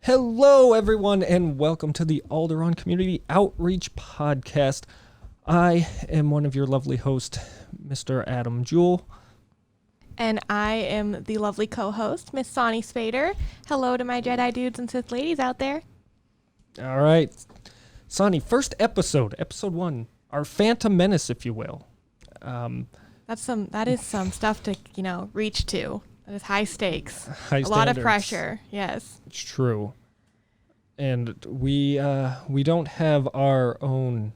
Hello, everyone, and welcome to the Alderaan Community Outreach Podcast. I am one of your lovely hosts, Mr. Adam Jewell. And I am the lovely co-host, Miss Sauni Spader. Hello to my Jedi dudes and Sith ladies out there. All right. Sauni, first episode 1, our Phantom Menace, if you will. That is some stuff to, reach to. That is high stakes. High standards. A lot of pressure, yes. It's true. And we don't have our own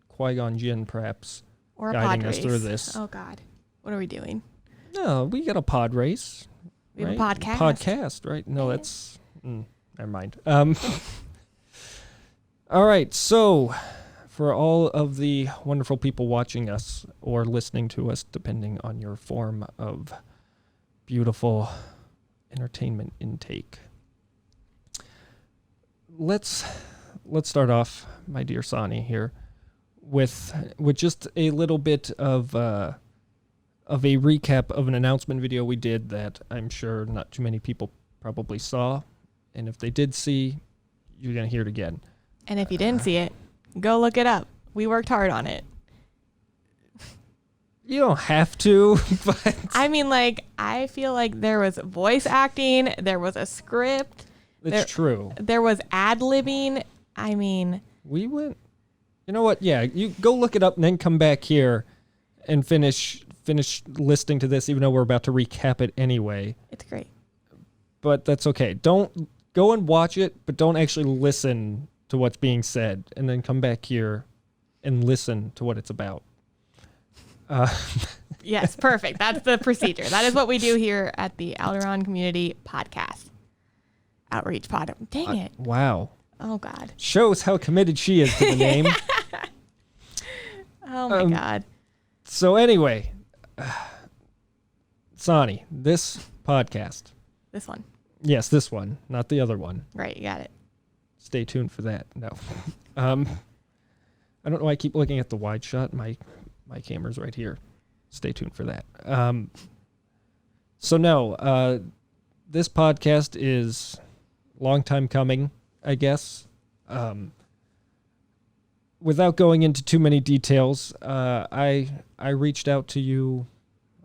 Qui-Gon Jinn, perhaps, or guiding pod us race. through this. Oh, God. What are we doing? No, we got a pod race. We have right? a podcast. Podcast, right? No, that's... never mind. All right, so for all of the wonderful people watching us or listening to us, depending on your form of beautiful entertainment intake, let's start off, my dear Sauni, here with just a little bit of a recap of an announcement video we did that I'm sure not too many people probably saw, and if they did see, you're gonna hear it again. And if you didn't see it, go look it up. We worked hard on it. You don't have to, but... I mean, I feel like there was voice acting, there was a script. It's true. There was ad-libbing. I mean... We went... You know what? Yeah, you go look it up and then come back here and finish listening to this, even though we're about to recap it anyway. It's great. But that's okay. Don't go and watch it, but don't actually listen to what's being said, and then come back here and listen to what it's about. Yes, perfect. That's the procedure. That is what we do here at the Alderaan Community Podcast. Outreach Pod. Dang it. Wow. Oh, God. Shows how committed she is to the name. Oh, my God. So anyway, Sauni, this podcast. This one. Yes, this one, not the other one. Right, you got it. Stay tuned for that. No. I don't know why I keep looking at the wide shot. My camera's right here. Stay tuned for that. This podcast is a long time coming, I guess. Without going into too many details, I reached out to you,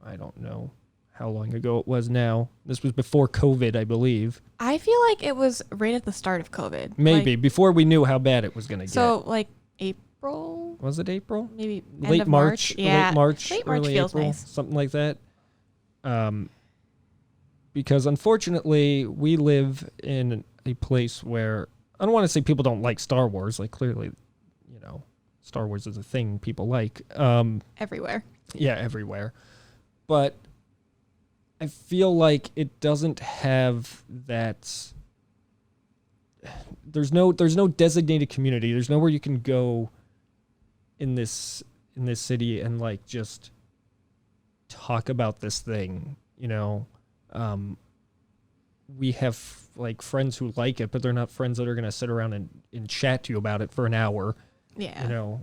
I don't know how long ago it was now. This was before COVID, I believe. I feel like it was right at the start of COVID. Maybe, before we knew how bad it was going to get. So, April? Was it April? Maybe late end of March? Yeah. Late March early feels April, nice. something like that. Because unfortunately, we live in a place where, I don't want to say people don't like Star Wars. Clearly, Star Wars is a thing people like. Everywhere. Yeah, everywhere. But I feel like it doesn't have that. There's no designated community. There's nowhere you can go in this city and just talk about this thing. We have friends who like it, but they're not friends that are gonna sit around and chat to you about it for an hour. Yeah.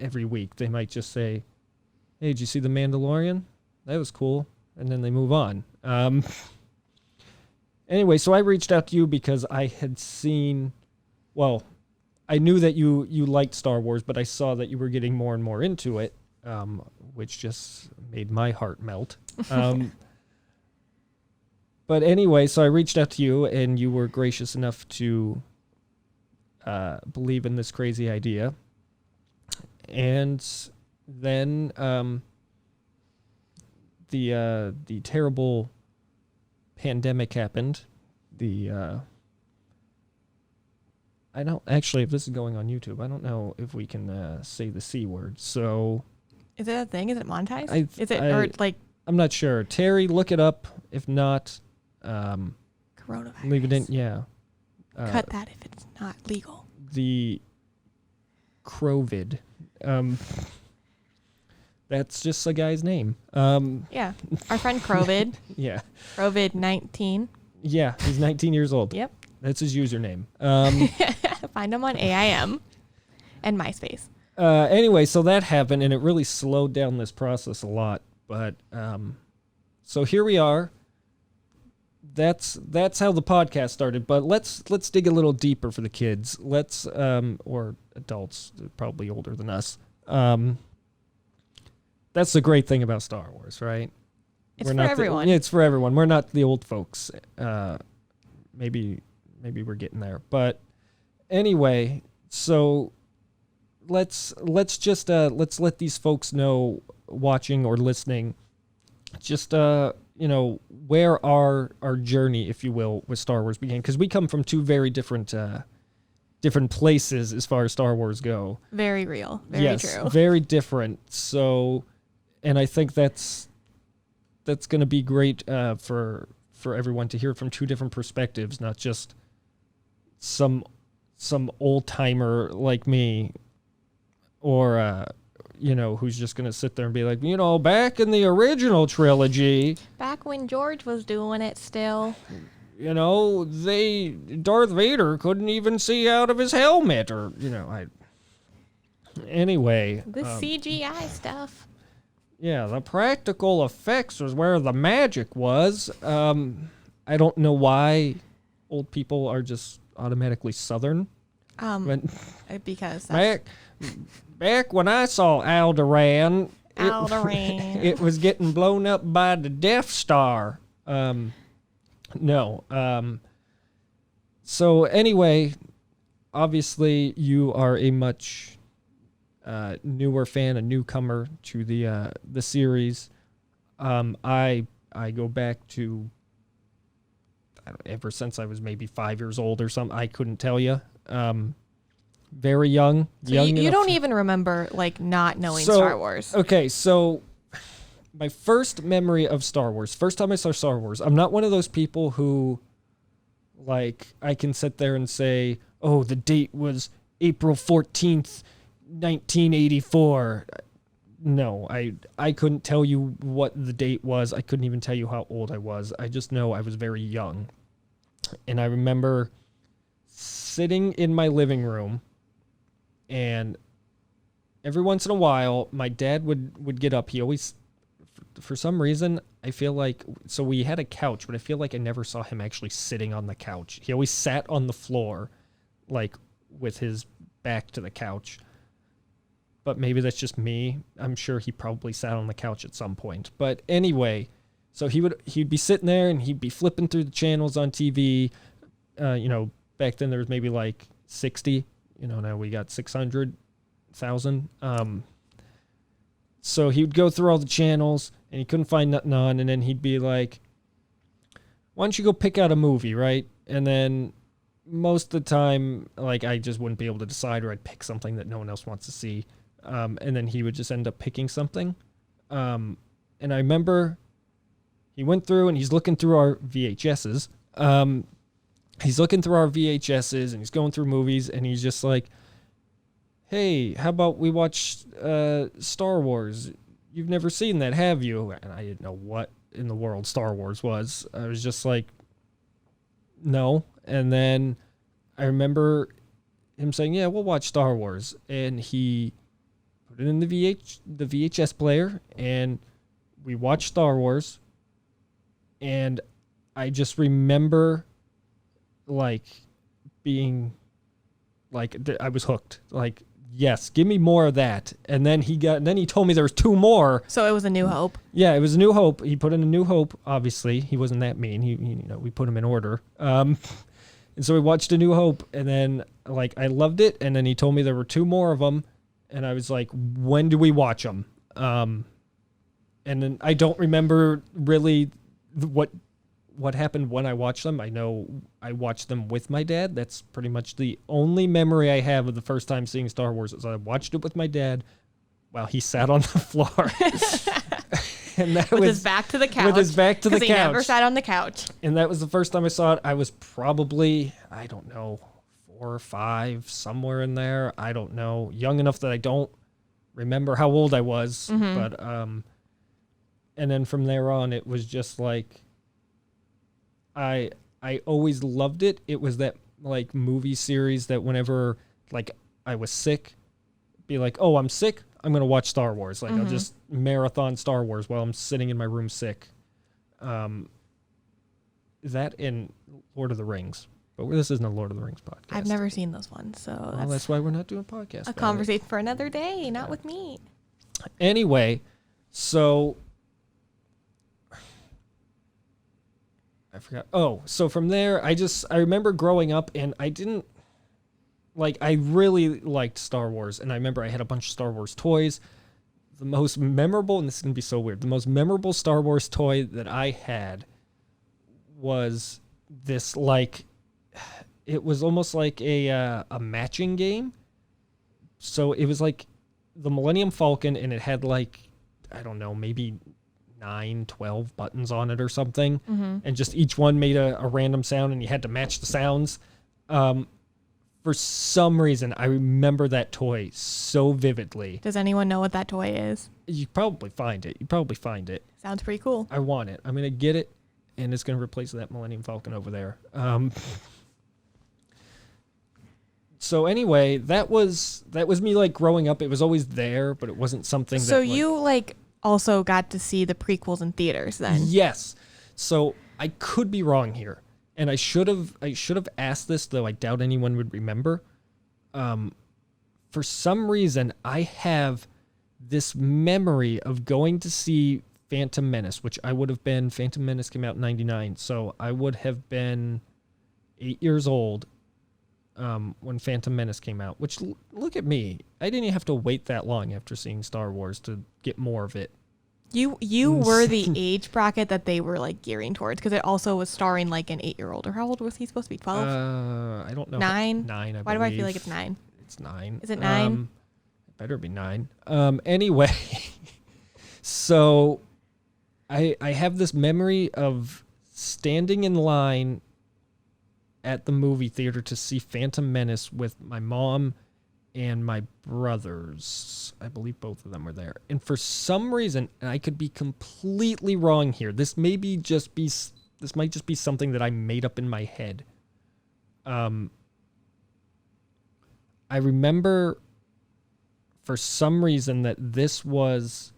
Every week they might just say, "Hey, did you see The Mandalorian? That was cool," and then they move on. Anyway, so I reached out to you because I had seen, I knew that you liked Star Wars, but I saw that you were getting more and more into it, which just made my heart melt. But anyway, so I reached out to you, and you were gracious enough to believe in this crazy idea. And then the terrible pandemic happened. I don't actually, if this is going on YouTube, I don't know if we can say the C word. So is it a thing? Is it monetized? I'm not sure. Terry, look it up. If not, coronavirus. leave it in. Yeah. Cut that if it's not legal. The Crovid. That's just a guy's name. Yeah. Our friend Crovid. Yeah. Crovid19. Yeah, he's 19 years old. Yep. That's his username. Find him on AIM and MySpace. Anyway, so that happened, and it really slowed down this process a lot. But so here we are. that's how the podcast started. But let's dig a little deeper for the kids. Let's or adults, probably older than us. That's the great thing about Star Wars, right? It's for everyone. It's for everyone. We're not the old folks. Maybe we're getting there. But anyway, so let's let these folks know, watching or listening, just where our journey, if you will, with Star Wars began, because we come from two very different places as far as Star Wars go. Very real. Very true. Very different. So, and I think that's going to be great for everyone to hear from two different perspectives, not just some old timer like me, or who's just going to sit there and be like, back in the original trilogy, back when George was doing it still, Darth Vader couldn't even see out of his helmet, or anyway, the CGI stuff. Yeah, the practical effects was where the magic was. I don't know why old people are just automatically Southern. Because back when I saw Alderaan, it was getting blown up by the Death Star. No. So anyway, obviously you are a much newer fan, a newcomer to the series. I go back to ever since I was maybe 5 years old or something. I couldn't tell you. Very young. So you don't even remember not knowing Star Wars. Okay, so my first memory of Star Wars, first time I saw Star Wars, I'm not one of those people who I can sit there and say, oh, the date was April 14th, 1984. No, I couldn't tell you what the date was. I couldn't even tell you how old I was. I just know I was very young. And I remember sitting in my living room, and every once in a while, my dad would get up. He always, for some reason, I feel like, so we had a couch, but I feel like I never saw him actually sitting on the couch. He always sat on the floor, with his back to the couch. But maybe that's just me. I'm sure he probably sat on the couch at some point. But anyway, so he'd be sitting there and he'd be flipping through the channels on TV. Back then there was maybe 60. Now we got 600,000. So he would go through all the channels and he couldn't find nothing on. And then he'd be like, why don't you go pick out a movie, right? And then most of the time, I just wouldn't be able to decide, or I'd pick something that no one else wants to see. And then he would just end up picking something. And I remember he went through and he's looking through our VHSs. He's looking through our VHSs and he's going through movies, and he's just like, hey, how about we watch Star Wars? You've never seen that, have you? And I didn't know what in the world Star Wars was. I was just like, no. And then I remember him saying, yeah, we'll watch Star Wars. And he put it in the VHS player, and we watched Star Wars. And I just remember being I was hooked. Yes, give me more of that. And then he told me there was two more. So it was A New Hope. Yeah, it was A New Hope. He put in A New Hope. Obviously, he wasn't that mean. He we put him in order. And so we watched A New Hope, and then I loved it. And then he told me there were two more of them, and I was like, when do we watch them? And then I don't remember really what happened when I watched them. I know I watched them with my dad. That's pretty much the only memory I have of the first time seeing Star Wars. Is I watched it with my dad while he sat on the floor. And that with his back to the couch. With his back to the couch. Because he never sat on the couch. And that was the first time I saw it. I was probably, I don't know, 4 or 5, somewhere in there. I don't know. Young enough that I don't remember how old I was. Mm-hmm. But, and then from there on, it was just I always loved it. It was that movie series that whenever I was sick, be like, oh, I'm sick, I'm going to watch Star Wars. Mm-hmm. I'll just marathon Star Wars while I'm sitting in my room sick. that and Lord of the Rings. But this isn't a Lord of the Rings podcast. I've never seen those ones, so that's why we're not doing a podcast. A conversation for another day, not with me. Anyway, so I forgot. Oh, so from there, I remember growing up, and I really liked Star Wars, and I remember I had a bunch of Star Wars toys. The most memorable, and this is going to be so weird, the most memorable Star Wars toy that I had was this, it was almost like a matching game. So it was like the Millennium Falcon, and it had I don't know, maybe 9, 12 buttons on it or something. Mm-hmm. And just each one made a random sound, and you had to match the sounds. For some reason, I remember that toy so vividly. Does anyone know what that toy is? You probably find it. Sounds pretty cool. I want it. I'm going to get it, and it's going to replace that Millennium Falcon over there. So anyway, that was me growing up. It was always there, but it wasn't something that... So you also got to see the prequels in theaters then? Yes. So I could be wrong here. And I should have asked this, though I doubt anyone would remember. For some reason, I have this memory of going to see Phantom Menace, which I would have been... Phantom Menace came out in 99, so I would have been 8 years old when Phantom Menace came out. Which, look at me. I didn't even have to wait that long after seeing Star Wars to get more of it. You were the age bracket that they were gearing towards, because it also was starring an 8-year-old. Or how old was he supposed to be? 12? I don't know. 9? 9, I believe. Why do I feel like it's 9? It's 9. Is it 9? It better be 9. Anyway, so I have this memory of standing in line at the movie theater to see Phantom Menace with my mom and my brothers. I believe both of them were there. And for some reason, and I could be completely wrong here, this might just be something that I made up in my head. I remember for some reason that this was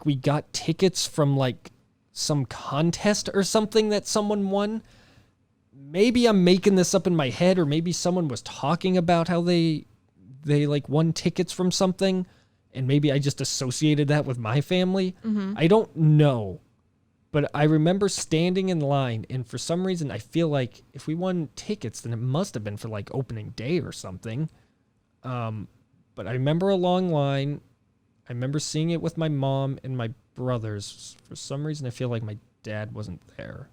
we got tickets from some contest or something that someone won. Maybe I'm making this up in my head, or maybe someone was talking about how they won tickets from something, and maybe I just associated that with my family. Mm-hmm. I don't know, but I remember standing in line, and for some reason I feel like if we won tickets, then it must have been for opening day or something. But I remember a long line. I remember seeing it with my mom and my brothers. For some reason I feel like my dad wasn't there,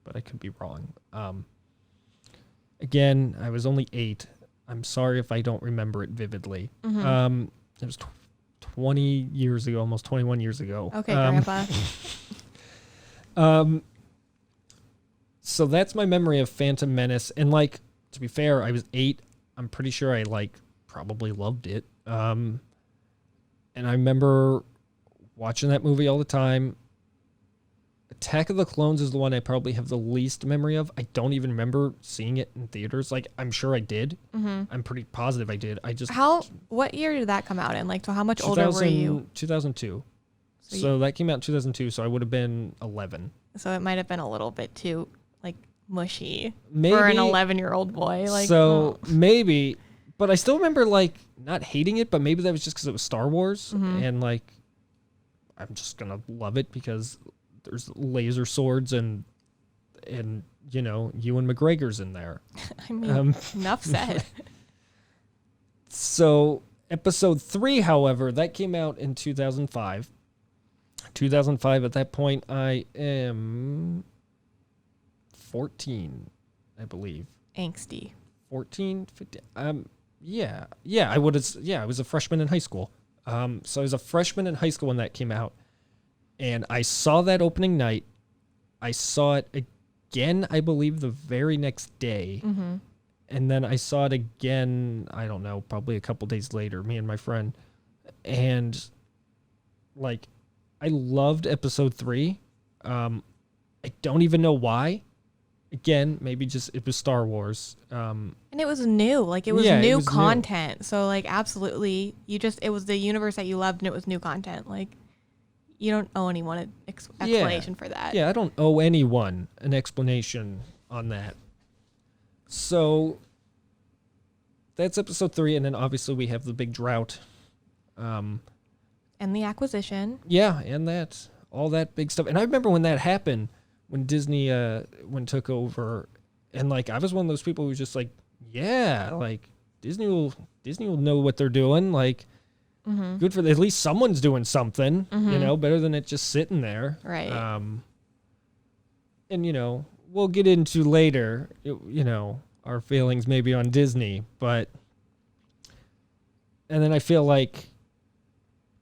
but I could be wrong. Again, I was only 8. I'm sorry if I don't remember it vividly. Mm-hmm. It was 20 years ago, almost 21 years ago. Okay, Grandpa. So that's my memory of Phantom Menace. And to be fair, I was 8. I'm pretty sure I probably loved it. And I remember watching that movie all the time. Attack of the Clones is the one I probably have the least memory of. I don't even remember seeing it in theaters. I'm sure I did. Mm-hmm. I'm pretty positive I did. What year did that come out in? So how much older were you? 2002. So that came out in 2002, so I would have been 11. So it might have been a little bit too mushy Maybe, for an 11-year-old boy. Maybe, but I still remember not hating it, but maybe that was just because it was Star Wars, mm-hmm. and I'm just gonna love it because there's laser swords and Ewan McGregor's in there. I mean, enough said. So episode 3, however, that came out in 2005. 2005, at that point, I am 14, I believe. Angsty. 14, 15. I was a freshman in high school. So I was a freshman in high school when that came out. And I saw that opening night. I saw it again, I believe, the very next day. Mm-hmm. And then I saw it again, I don't know, probably a couple days later, me and my friend. And, I loved episode 3. I don't even know why. Again, maybe just it was Star Wars. And it was new. It was new content. New. So, absolutely, it was the universe that you loved, and it was new content. you don't owe anyone an explanation for that. Yeah, I don't owe anyone an explanation on that. So that's episode 3, and then obviously we have the big drought. And the acquisition. Yeah, and all that big stuff. And I remember when that happened, when Disney took over, and like I was one of those people who was just like, yeah, like Disney will know what they're doing. Like, good for at least someone's doing something. You know, better than it just sitting there. Right. And you know, we'll get into later. You know, our feelings maybe on Disney, and then I feel like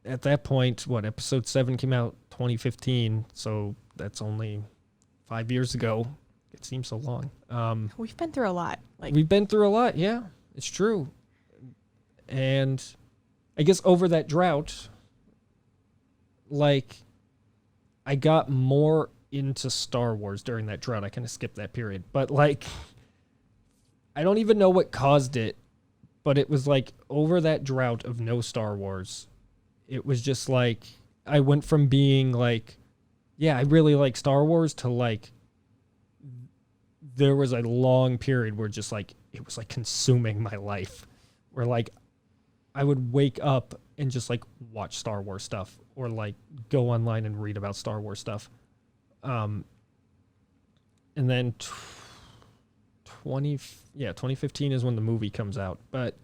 at that point, episode 7 came out 2015, so that's only 5 years ago. It seems so long. We've been through a lot. We've been through a lot, yeah. It's true. And I guess over that drought, like, I got more into Star Wars during that drought. I kind of skipped that period. But, like, I don't even know what caused it, but it was, like, over that drought of no Star Wars, it was just, like, I went from being, like, yeah, I really like Star Wars to, like, there was a long period where just, like, it was, like, consuming my life. Where, like, I would wake up and just, like, watch Star Wars stuff or, like, go online and read about Star Wars stuff. And then 2015 is when the movie comes out. But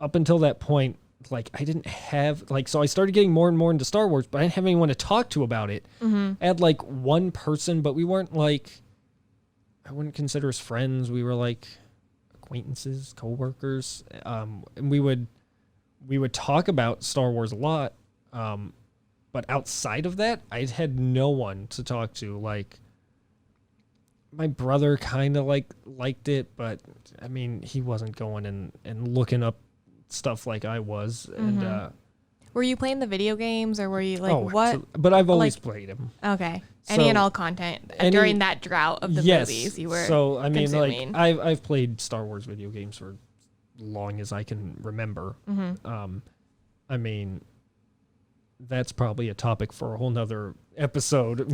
up until that point, like, I didn't have, like, so I started getting more and more into Star Wars, but I didn't have anyone to talk to about it. I had, like, one person, but we weren't, like, I wouldn't consider us friends. We were, like, acquaintances, co-workers. And we would talk about Star Wars a lot. But outside of that, I had no one to talk to. Like, my brother kind of, like, liked it, but, I mean, he wasn't going and looking up stuff like I was. And were you playing the video games, or were you like what? But I've always played them. Okay, any and all content during that drought of the movies you were. So I mean, consuming. like I've played Star Wars video games for long as I can remember. I mean, that's probably a topic for a whole nother episode.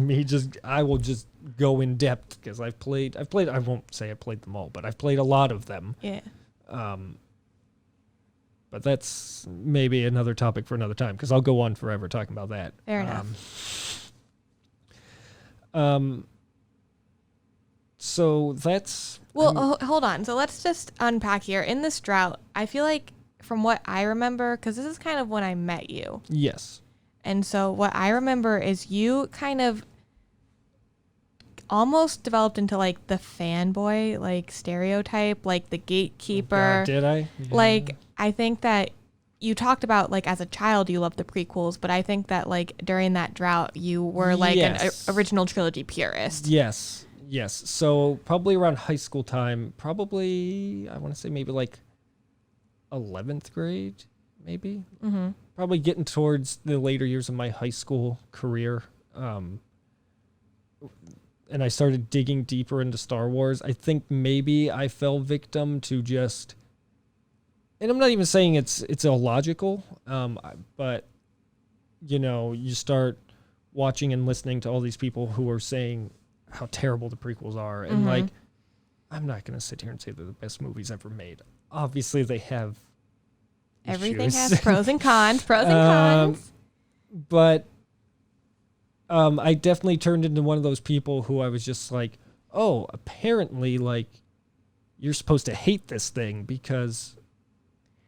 I will just go in depth because I've played. I won't say I played them all, but I've played a lot of them. Yeah. But that's maybe another topic for another time because I'll go on forever talking about that. Fair enough. So that's... Well, hold on. So let's just unpack here. In this drought, I feel like from what I remember, because this is kind of when I met you. Yes. And so what I remember is you kind of almost developed into like the fanboy, like stereotype, like the gatekeeper. God, did I? Yeah. Like, I think that you talked about like as a child you loved the prequels, but I think that like during that drought you were like an original trilogy purist. Yes. So probably around high school time, probably I want to say maybe like 11th grade, maybe. Probably getting towards the later years of my high school career. And I started digging deeper into Star Wars. I think maybe I fell victim to just, and I'm not even saying it's illogical, but, you know, you start watching and listening to all these people who are saying how terrible the prequels are. And, like, I'm not going to sit here and say they're the best movies ever made. Obviously, they have Everything issues. has pros and cons, But I definitely turned into one of those people who I was just like, oh, apparently, like, you're supposed to hate this thing because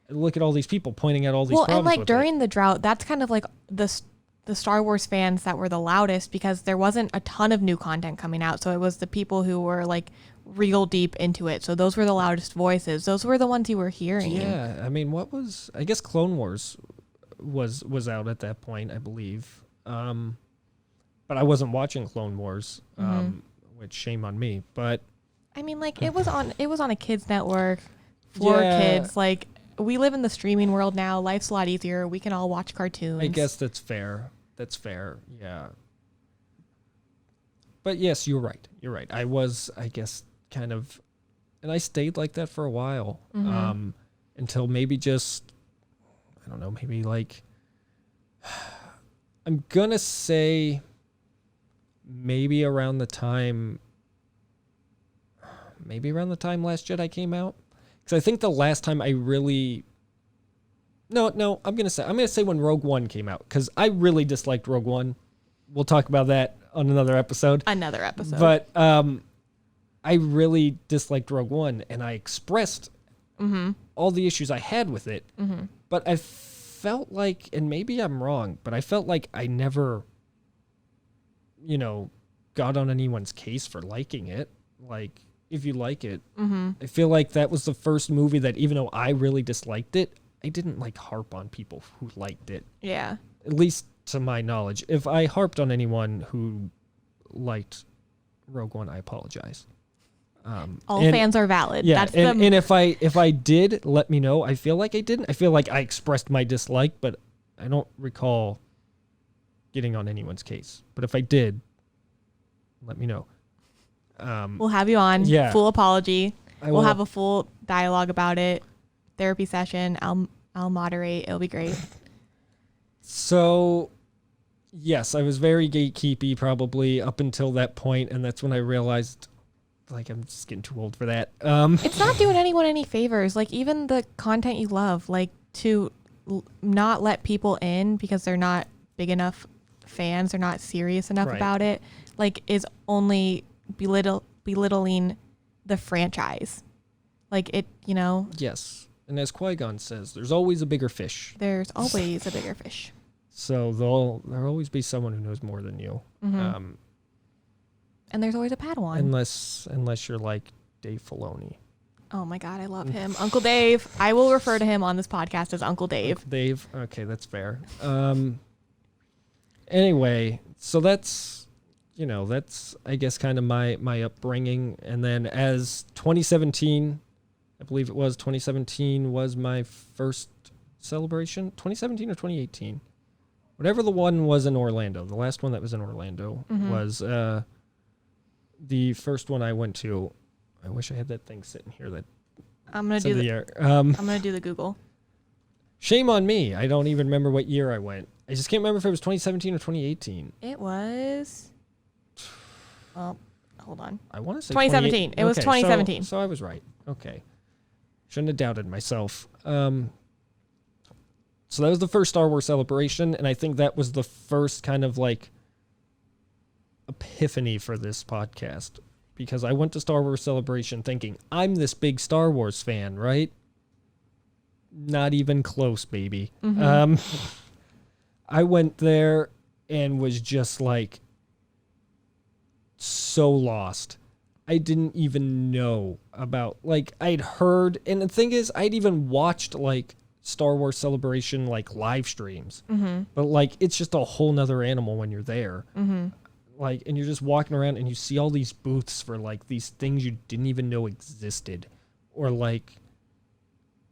look at all these people pointing out all these problems. Well, and like during the drought, that's kind of like the Star Wars fans that were the loudest because there wasn't a ton of new content coming out. So it was the people who were like real deep into it. So those were the loudest voices. Those were the ones you were hearing. Yeah. I mean, I guess Clone Wars was out at that point, I believe. But I wasn't watching Clone Wars, which shame on me. But I mean, like it was on a kids network for kids. Like we live in the streaming world now. Life's a lot easier. We can all watch cartoons. I guess that's fair. Yeah. But yes, you're right. I was, I guess, kind of, and I stayed like that for a while, until maybe just, I don't know, maybe like, I'm going to say maybe around the time Last Jedi came out. Because I think the last time I really... No, I'm going to say when Rogue One came out. Because I really disliked Rogue One. We'll talk about that on another episode. But I really disliked Rogue One, and I expressed all the issues I had with it. Mm-hmm. But I felt like, and maybe I'm wrong, but I felt like I never, got on anyone's case for liking it. Like, if you like it, I feel like that was the first movie that, even though I really disliked it, I didn't harp on people who liked it. Yeah. At least to my knowledge. If I harped on anyone who liked Rogue One, I apologize. All fans are valid. Yeah, and if I did, let me know. I feel like I didn't. I feel like I expressed my dislike, but I don't recall getting on anyone's case. But if I did, let me know. We'll have you on. Yeah. Full apology. We'll have a full dialogue about it. Therapy session. I'll moderate. It'll be great. So, yes, I was very gatekeepy probably up until that point, and that's when I realized, I'm just getting too old for that. It's not doing anyone any favors. Even the content you love, to not let people in because they're not big enough fans, they're not serious enough about it, is only belittling the franchise. Yes. And as Qui-Gon says, there's always a bigger fish. There's always a bigger fish. So there'll always be someone who knows more than you. Mm-hmm. And there's always a Padawan. Unless you're like Dave Filoni. Oh my God, I love him. Uncle Dave. I will refer to him on this podcast as Uncle Dave. Uncle Dave. Okay, that's fair. Anyway, so that's I guess kind of my upbringing. And then as 2017, I believe it was 2017 was my first celebration. 2017 or 2018? Whatever the one was in Orlando. The last one that was in Orlando was the first one I went to. I wish I had that thing sitting here. That I'm gonna do I'm gonna do the Google. Shame on me. I don't even remember what year I went. I just can't remember if it was 2017 or 2018. It was. Well, hold on. I want to say 2017. It was 2017. So I was right. Okay. Shouldn't have doubted myself. So that was the first Star Wars celebration, and I think that was the first kind of epiphany for this podcast, because I went to Star Wars Celebration thinking, I'm this big Star Wars fan, right? Not even close, baby. I went there and was just so lost. I didn't even know about, I'd heard, and the thing is, I'd even watched Star Wars Celebration live streams, but it's just a whole nother animal when you're there. And you're just walking around and you see all these booths for these things you didn't even know existed, or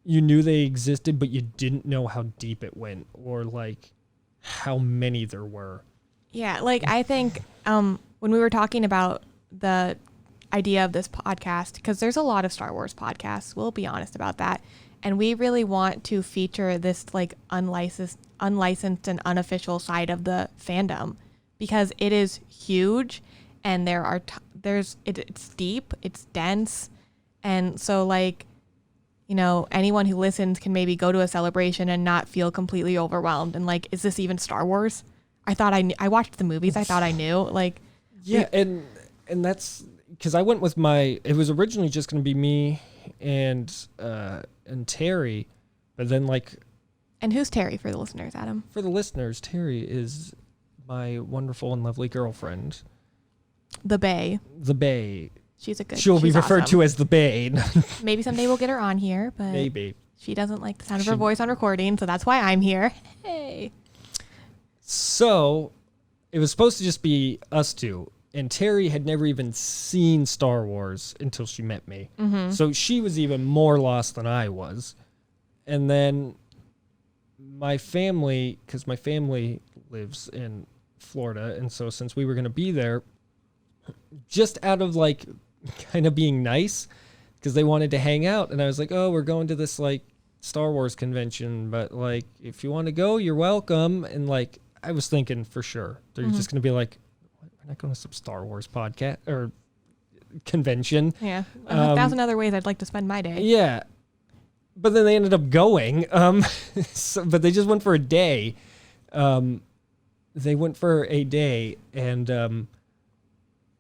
you knew they existed but you didn't know how deep it went, or how many there were. Yeah, I think when we were talking about the idea of this podcast, because there's a lot of Star Wars podcasts, we'll be honest about that. And we really want to feature this unlicensed and unofficial side of the fandom, because it is huge, and it's deep, it's dense, and so anyone who listens can maybe go to a celebration and not feel completely overwhelmed and is this even Star Wars? I watched the movies. I thought I knew. Yeah, and that's because I went with it was originally just going to be me and Terry, but then And who's Terry for the listeners, Adam? For the listeners, Terry is my wonderful and lovely girlfriend. The Bae. The Bae. She'll be referred to as the Bae. Maybe someday we'll get her on here, but maybe. She doesn't like the sound of her voice on recording, so that's why I'm here. Hey. So, it was supposed to just be us two, and Terry had never even seen Star Wars until she met me. So she was even more lost than I was. And then my family, because my family lives in Florida, and so since we were going to be there, just out of kind of being nice, because they wanted to hang out, and I was like, oh, we're going to this Star Wars convention, but if you want to go, you're welcome. And I was thinking for sure they're just going to be like, we're not going to some Star Wars podcast or convention. Yeah. 1,000 other ways I'd like to spend my day. Yeah. But then they ended up going. But they just went for a day. They went for a day, and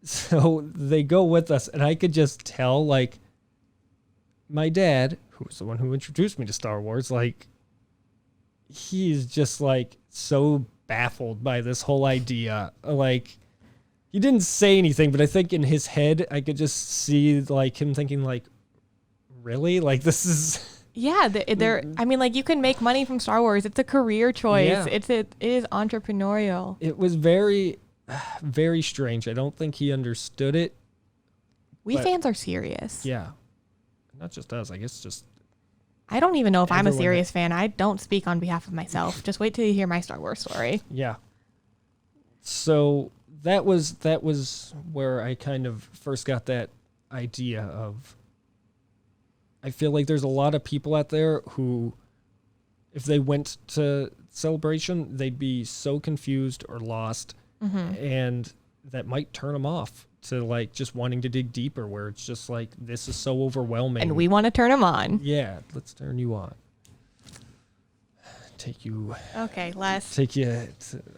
so they go with us, and I could just tell, like, my dad, who was the one who introduced me to Star Wars, like, he's just, like, so baffled by this whole idea. Like, he didn't say anything, but I think in his head, I could just see, like, him thinking, like, really? Like, this is... Yeah, I mean, like, you can make money from Star Wars. It's a career choice. Yeah. It is entrepreneurial. It was very, very strange. I don't think he understood it. We fans are serious. Yeah. Not just us. I guess just... I don't even know if I'm a everyone serious fan. I don't speak on behalf of myself. Just wait till you hear my Star Wars story. Yeah. So that was where I kind of first got that idea of... I feel like there's a lot of people out there who, if they went to Celebration, they'd be so confused or lost, and that might turn them off to, like, just wanting to dig deeper, where it's just like, this is so overwhelming. And we want to turn them on. Yeah, let's turn you on. Take you... Okay, Les. Take you...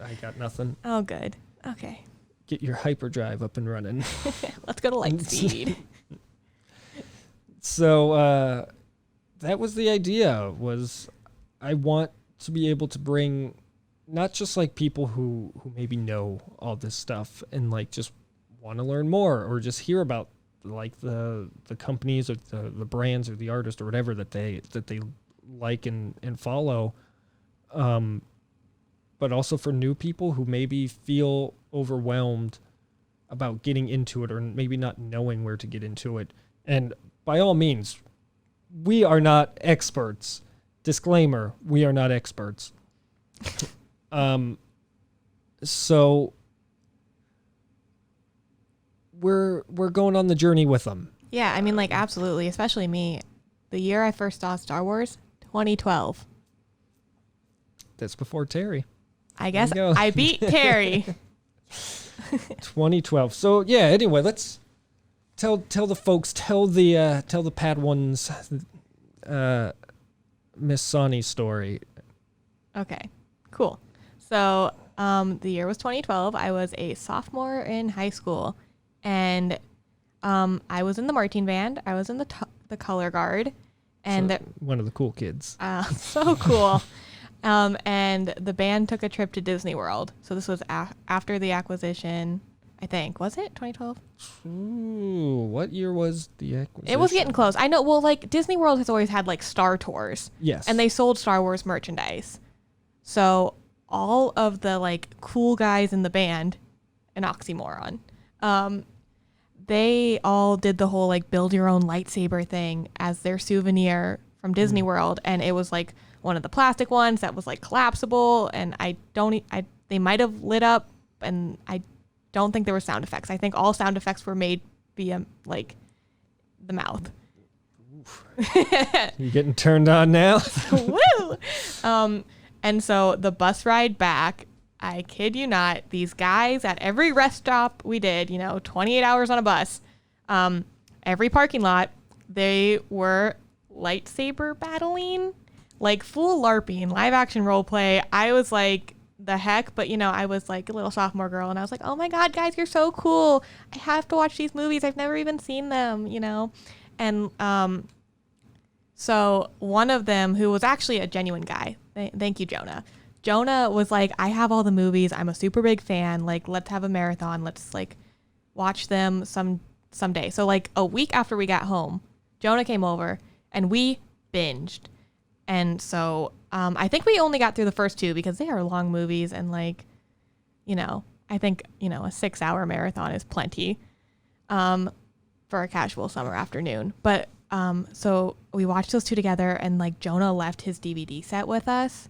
I got nothing. Oh, good. Okay. Get your hyperdrive up and running. Let's go to Lightspeed. So that was the idea, was I want to be able to bring not just like people who maybe know all this stuff and like just want to learn more or just hear about like the companies or the brands or the artist or whatever that they like and follow, but also for new people who maybe feel overwhelmed about getting into it or maybe not knowing where to get into it. And by all means, we are not experts. Disclaimer, we are not experts. So we're going on the journey with them. Yeah, I mean, like, absolutely, especially me. The year I first saw Star Wars, 2012. That's before Terry. I guess I beat Terry. 2012. So yeah, anyway, let's tell the folks, tell the Padawans, Miss Sauni's story. Okay, cool. So the year was 2012. I was a sophomore in high school, and I was in the marching band. I was in the color guard, and so one of the cool kids. So cool. And the band took a trip to Disney World. So this was after the acquisition, I think. Was it 2012? Ooh, what year was the acquisition? It was getting close. I know. Well, like, Disney World has always had, like, Star Tours. Yes. And they sold Star Wars merchandise. So all of the, like, cool guys in the band, an oxymoron, they all did the whole, like, build your own lightsaber thing as their souvenir from Disney World. And it was, like, one of the plastic ones that was, like, collapsible. And they might have lit up, and I don't think there were sound effects. I think all sound effects were made via, like, the mouth. You getting turned on now? Woo! And so the bus ride back, I kid you not, these guys at every rest stop we did, 28 hours on a bus, every parking lot, they were lightsaber battling, like full LARPing, live action role play. I was like, the heck, but I was like a little sophomore girl, and I was like, oh my god, guys, you're so cool. I have to watch these movies. I've never even seen them, And so one of them, who was actually a genuine guy, thank you, Jonah was like, I have all the movies. I'm a super big fan. Like, let's have a marathon. Let's, like, watch them someday. So, like, a week after we got home, Jonah came over, and we binged. And so I think we only got through the first two because they are long movies, and, like, I think, a 6-hour marathon is plenty for a casual summer afternoon. But so we watched those two together, and, like, Jonah left his DVD set with us,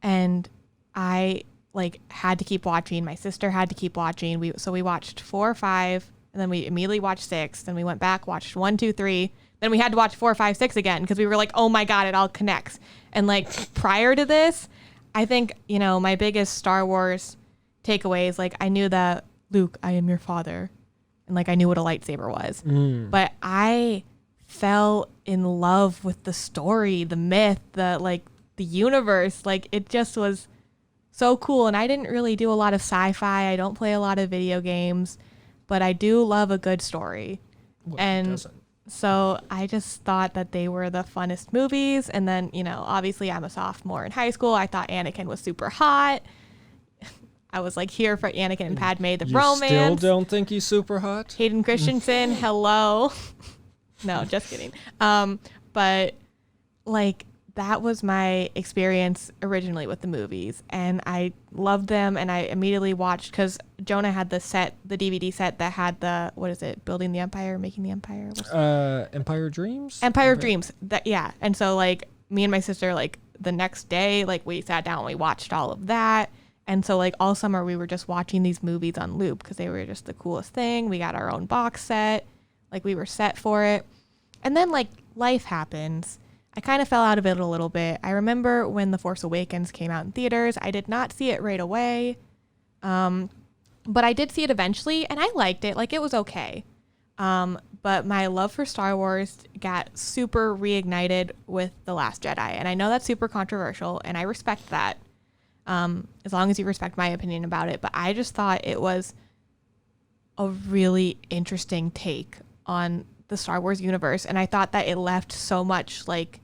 and I, like, had to keep watching. My sister had to keep watching. So we watched 4 or 5, and then we immediately watched 6. Then we went back, watched 1, 2, 3. Then we had to watch 4, 5, 6 again because we were like, oh my god, it all connects. And, like, prior to this, I think, my biggest Star Wars takeaways, like I knew that Luke, I am your father. And like I knew what a lightsaber was. But I fell in love with the story, the myth, the universe. Like it just was so cool. And I didn't really do a lot of sci-fi. I don't play a lot of video games, but I do love a good story. Well, And so I just thought that they were the funnest movies. And then, obviously I'm a sophomore in high school. I thought Anakin was super hot. I was like here for Anakin and Padme, the bromance. You still don't think he's super hot? Hayden Christensen, hello. No, just kidding. But like that was my experience originally with the movies, and I loved them, and I immediately watched because Jonah had the DVD set that had the, what is it, Building the Empire, Making the Empire? Empire Dreams? Empire of Dreams. Yeah. And so like me and my sister, like the next day, like we sat down and we watched all of that. And so like all summer we were just watching these movies on loop because they were just the coolest thing. We got our own box set. Like we were set for it. And then like life happens. I kind of fell out of it a little bit. I remember when The Force Awakens came out in theaters. I did not see it right away. But I did see it eventually and I liked it. Like it was okay. But my love for Star Wars got super reignited with The Last Jedi. And I know that's super controversial and I respect that. As long as you respect my opinion about it. But I just thought it was a really interesting take on the Star Wars universe. And I thought that it left so much like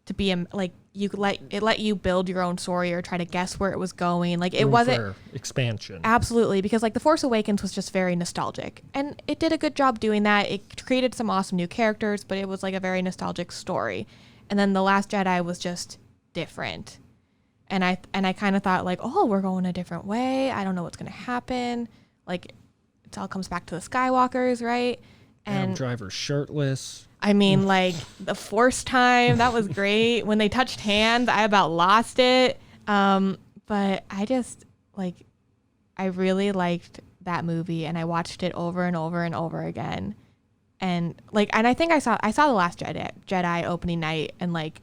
to be like you could let you build your own story or try to guess where it was going. Like it wasn't expansion. Absolutely. Because like The Force Awakens was just very nostalgic and it did a good job doing that. It created some awesome new characters, but it was like a very nostalgic story. And then The Last Jedi was just different. And I kind of thought like, oh, we're going a different way. I don't know what's going to happen. Like it all comes back to the Skywalkers, right? And Adam Driver shirtless. I mean, like the Force time, that was great. When they touched hands, I about lost it. But I just like, I really liked that movie and I watched it over and over and over again. And like, and I think I saw The Last Jedi opening night and like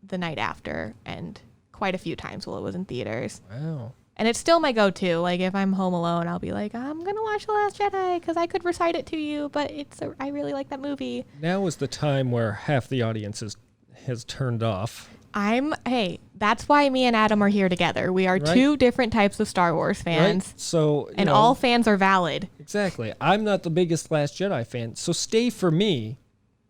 the night after and quite a few times while it was in theaters. Wow. And it's still my go-to. Like if I'm home alone, I'll be like, I'm going to watch The Last Jedi because I could recite it to you, but I really like that movie. Now is the time where half the audience has turned off. Hey, that's why me and Adam are here together. We are two different types of Star Wars fans. Right? So, and all fans are valid. Exactly. I'm not the biggest Last Jedi fan, so stay for me.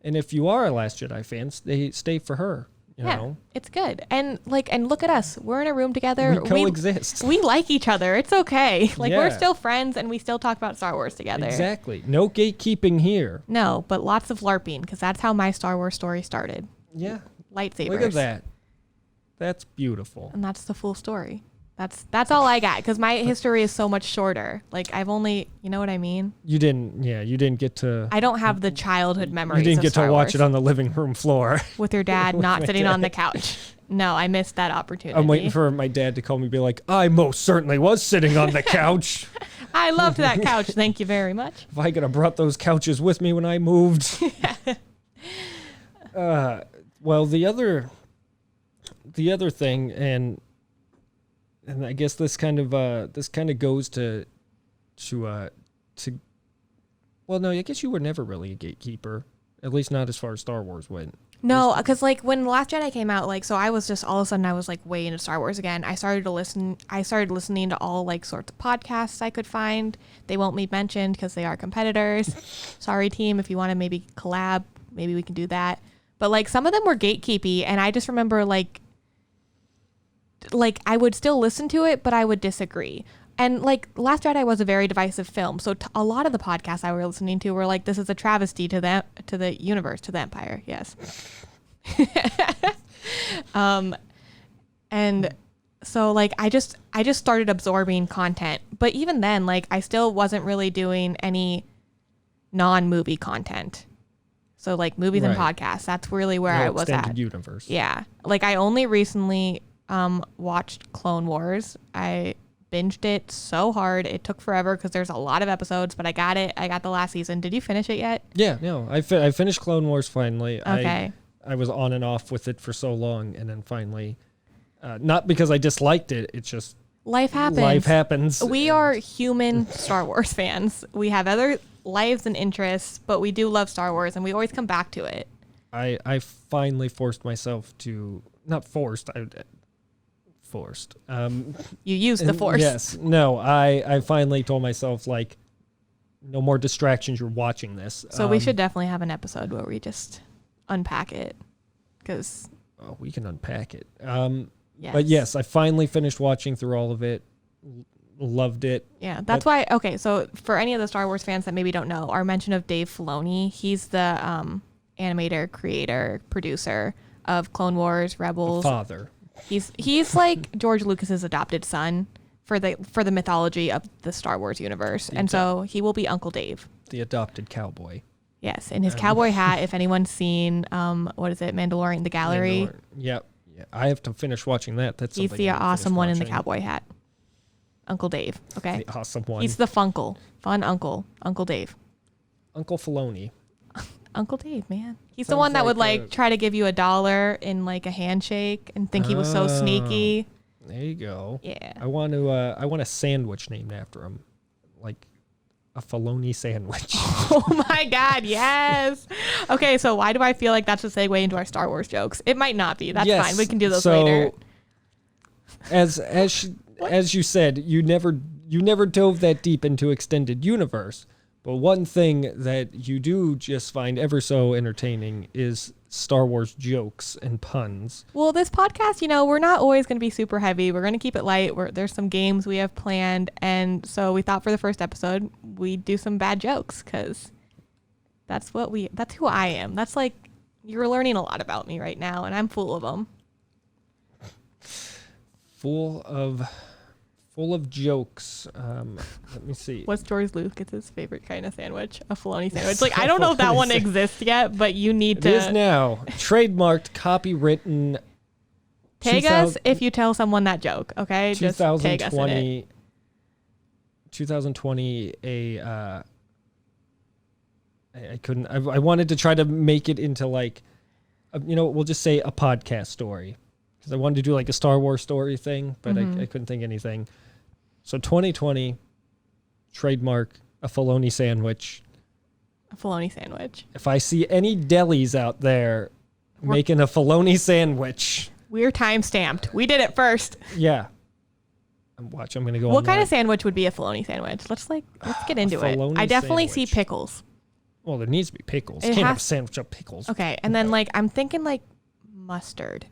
And if you are a Last Jedi fan, stay for her. You know? It's good. And look at us. We're in a room together. We coexist. We like each other. It's okay. Like we're still friends and we still talk about Star Wars together. Exactly. No gatekeeping here. No, but lots of LARPing because that's how my Star Wars story started. Yeah. Lightsabers. Look at that. That's beautiful. And that's the full story. That's all I got because my history is so much shorter. Like I've only, you know what I mean? You didn't get to. I don't have the childhood memories. You didn't get Star to watch Wars it on the living room floor. with your dad not sitting on the couch. No, I missed that opportunity. I'm waiting for my dad to call me and be like, I most certainly was sitting on the couch. I loved that couch. Thank you very much. If I could have brought those couches with me when I moved. Well, the other thing, and I guess this kind of goes to well, no, I guess you were never really a gatekeeper, at least not as far as Star Wars went. No, because like when The Last Jedi came out, like so I was just all of a sudden I was like way into Star Wars again. I started listening to all like sorts of podcasts I could find. They won't be mentioned because they are competitors. Sorry, team, if you want to maybe collab, maybe we can do that. But like some of them were gatekeepy, and I just remember like I would still listen to it, but I would disagree. And like Last Jedi was a very divisive film, so a lot of the podcasts I were listening to were like, "This is a travesty to the universe, to the Empire." Yes. And so like I just started absorbing content, but even then, like I still wasn't really doing any non-movie content. So like movies and podcasts, that's really where I was at. Universe. Yeah, like I only recently watched Clone Wars. I binged it so hard. It took forever because there's a lot of episodes, but I got it. I got the last season. Did you finish it yet? Yeah, no. I finished Clone Wars finally. Okay. I was on and off with it for so long, and then finally Not because I disliked it. It's just life happens. Life happens. We are human Star Wars fans. We have other lives and interests, but we do love Star Wars, and we always come back to it. I finally forced myself to, not forced, forced. You used the Force. Yes. No, I finally told myself, like, no more distractions. You're watching this. So we should definitely have an episode where we just unpack it, because... Oh, we can unpack it. Yes. But yes, I finally finished watching through all of it. Loved it. Yeah, that's why. Okay, so for any of the Star Wars fans that maybe don't know, our mention of Dave Filoni, he's the animator, creator, producer of Clone Wars, Rebels. Father. He's like George Lucas's adopted son for the mythology of the Star Wars universe, and so he will be Uncle Dave, the adopted cowboy. Yes, in his cowboy hat. If anyone's seen, what is it, Mandalorian: The Gallery? Yep. Yeah, I have to finish watching that. He's the awesome one in the cowboy hat. Uncle Dave, okay? The awesome one. He's the Funkle. Fun uncle. Uncle Dave. Uncle Filoni. Uncle Dave, man. He's the one that would try to give you $1 in like a handshake and think he was so sneaky. There you go. Yeah. I want a sandwich named after him. Like a Filoni sandwich. Oh my God, yes. Okay, so why do I feel like that's a segue into our Star Wars jokes? It might not be. That's fine. We can do those later. As you said, you never dove that deep into extended universe. But one thing that you do just find ever so entertaining is Star Wars jokes and puns. Well, this podcast, we're not always going to be super heavy. We're going to keep it light. There's some games we have planned. And so we thought for the first episode, we'd do some bad jokes, because that's who I am. That's like, you're learning a lot about me right now, and I'm full of them. Full of jokes. Let me see. What's George Lucas's favorite kind of sandwich? A Filoni sandwich. Like, I don't know if that one exists yet, but you need to. It is now. Trademarked, copywritten. Tag us if you tell someone that joke, okay? Just tag us in it. 2020, I couldn't. I wanted to try to make it into like, we'll just say a podcast story. Because I wanted to do like a Star Wars story thing, but I couldn't think of anything. So 2020, trademark a Filoni sandwich. A Filoni sandwich. If I see any delis out there making a Filoni sandwich. We're time-stamped. We did it first. Yeah. I'm going to go What kind of sandwich would be a Filoni sandwich? Let's get into it. I definitely see pickles. Well, there needs to be pickles. Can't have a sandwich of pickles. Okay, and then I'm thinking mustard.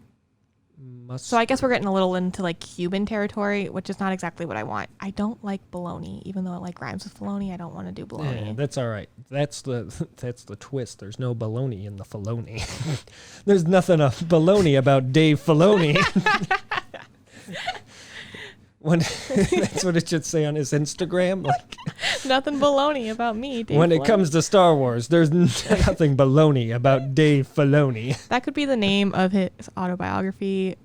So I guess we're getting a little into Cuban territory, which is not exactly what I want. I don't like bologna, even though it rhymes with Filoni. I don't want to do bologna. Yeah, that's all right. That's the twist. There's no bologna in the Filoni. There's nothing of baloney about Dave Filoni. That's what it should say on his Instagram. Nothing baloney about me, Dave When Filoni. it comes to Star Wars, there's nothing baloney about Dave Filoni. That could be the name of his autobiography.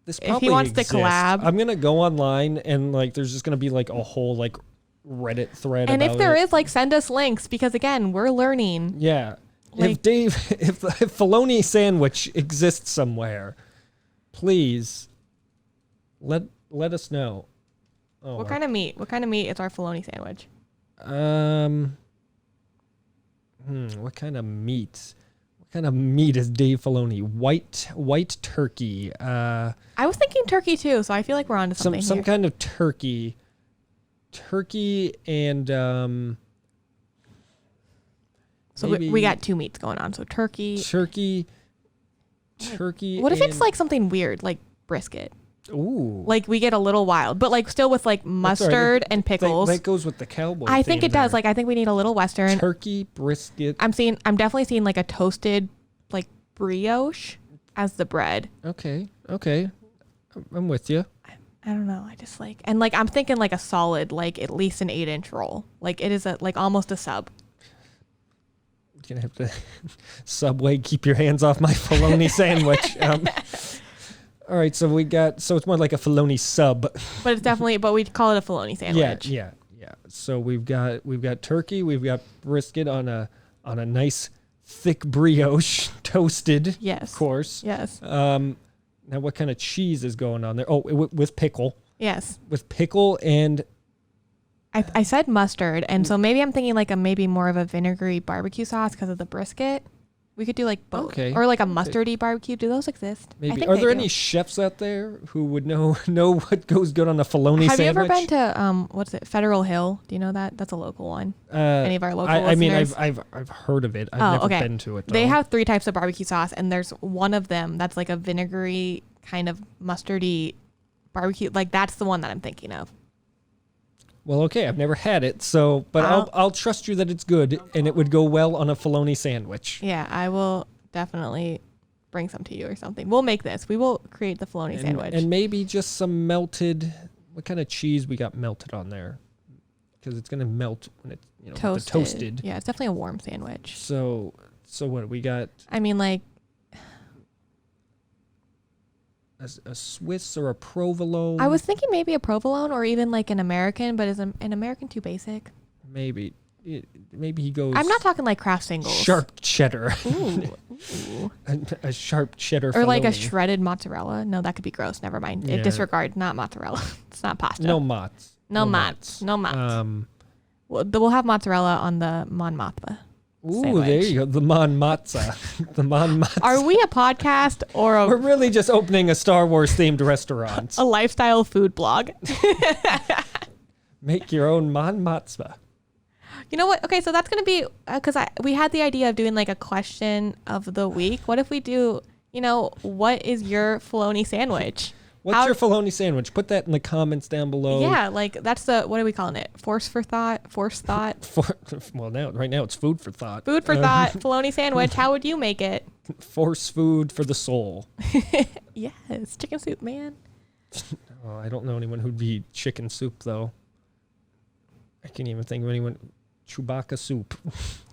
This probably if he wants exists. to collab. I'm gonna go online and there's just gonna be a whole Reddit thread. And about if there it. is, send us links, because again, we're learning. Yeah. If Filoni sandwich exists somewhere, please let us know. Oh, What kind of meat? What kind of meat is our Filoni sandwich? What kind of meat? What kind of meat is Dave Filoni? White turkey. I was thinking turkey too, so I feel like we're onto something some here. kind of turkey. Turkey and So we got two meats going on. So turkey. Turkey. What if it's something weird, like brisket? Ooh. We get a little wild, but still with mustard and pickles. That goes with the cowboy. I think it does. there. I think we need a little Western. Turkey, brisket. I'm definitely seeing a toasted brioche as the bread. Okay. I'm with you. I don't know. I just and I'm thinking a solid, at least an 8-inch roll. It is almost a sub. You're going to have to Subway, keep your hands off my Filoni sandwich. All right, so it's more like a Filoni sub. But it's definitely, but we call it a Filoni sandwich. Yeah. So we've got turkey, we've got brisket on a nice thick brioche, toasted. Yes. Of course. Yes. Now Now, what kind of cheese is going on there? Oh, with pickle. Yes. With pickle and... I said mustard, and so maybe I'm thinking like maybe more of a vinegary barbecue sauce because of the brisket. We could do like both. Okay. Or like a mustardy barbecue. Do those exist? Maybe. Are there any chefs out there who would know what goes good on a Filoni sandwich? Have you ever been to what's it, Federal Hill? Do you know that? That's a local one. Any of our local listeners? I mean, I've heard of it. I've never been to it, though. They have 3 types of barbecue sauce, and there's one of them that's like a vinegary kind of mustardy barbecue. Like that's the one that I'm thinking of. Well, okay, I've never had it, so but I'll trust you that it's good and it would go well on a Filoni sandwich. Yeah, I will definitely bring some to you or something. We'll make this. We will create the Filoni sandwich. And maybe just some melted, what kind of cheese we got melted on there? Because it's going to melt when it's toasted. Yeah, it's definitely a warm sandwich. So what we got? I mean, like a Swiss or a provolone? I was thinking maybe a provolone or even like an American, but is an American too basic? Maybe he goes... I'm not talking like Kraft singles. Sharp cheddar. Ooh. a sharp cheddar Or like a shredded mozzarella. No, that could be gross. Never mind. Yeah. Disregard. Not mozzarella. It's not pasta. No mozz. No mozz. We'll have mozzarella on the Mon Mothma. Ooh, sandwich. there you go. The Mon Matza. The Mon Matza. Are we a podcast or We're really just opening a Star Wars themed restaurant. A lifestyle food blog? Make your own Mon Matza. You know what? Okay, so that's going to be, because we had the idea of doing like a question of the week. What if we do, what is your Filoni sandwich? What's your Filoni sandwich? Put that in the comments down below. Yeah, like that's what are we calling it? Force thought? Well, right now it's food for thought. Food for thought, Filoni sandwich. How would you make it? Force food for the soul. Yes, chicken soup, man. Oh, I don't know anyone who'd be chicken soup, though. I can't even think of anyone. Chewbacca soup.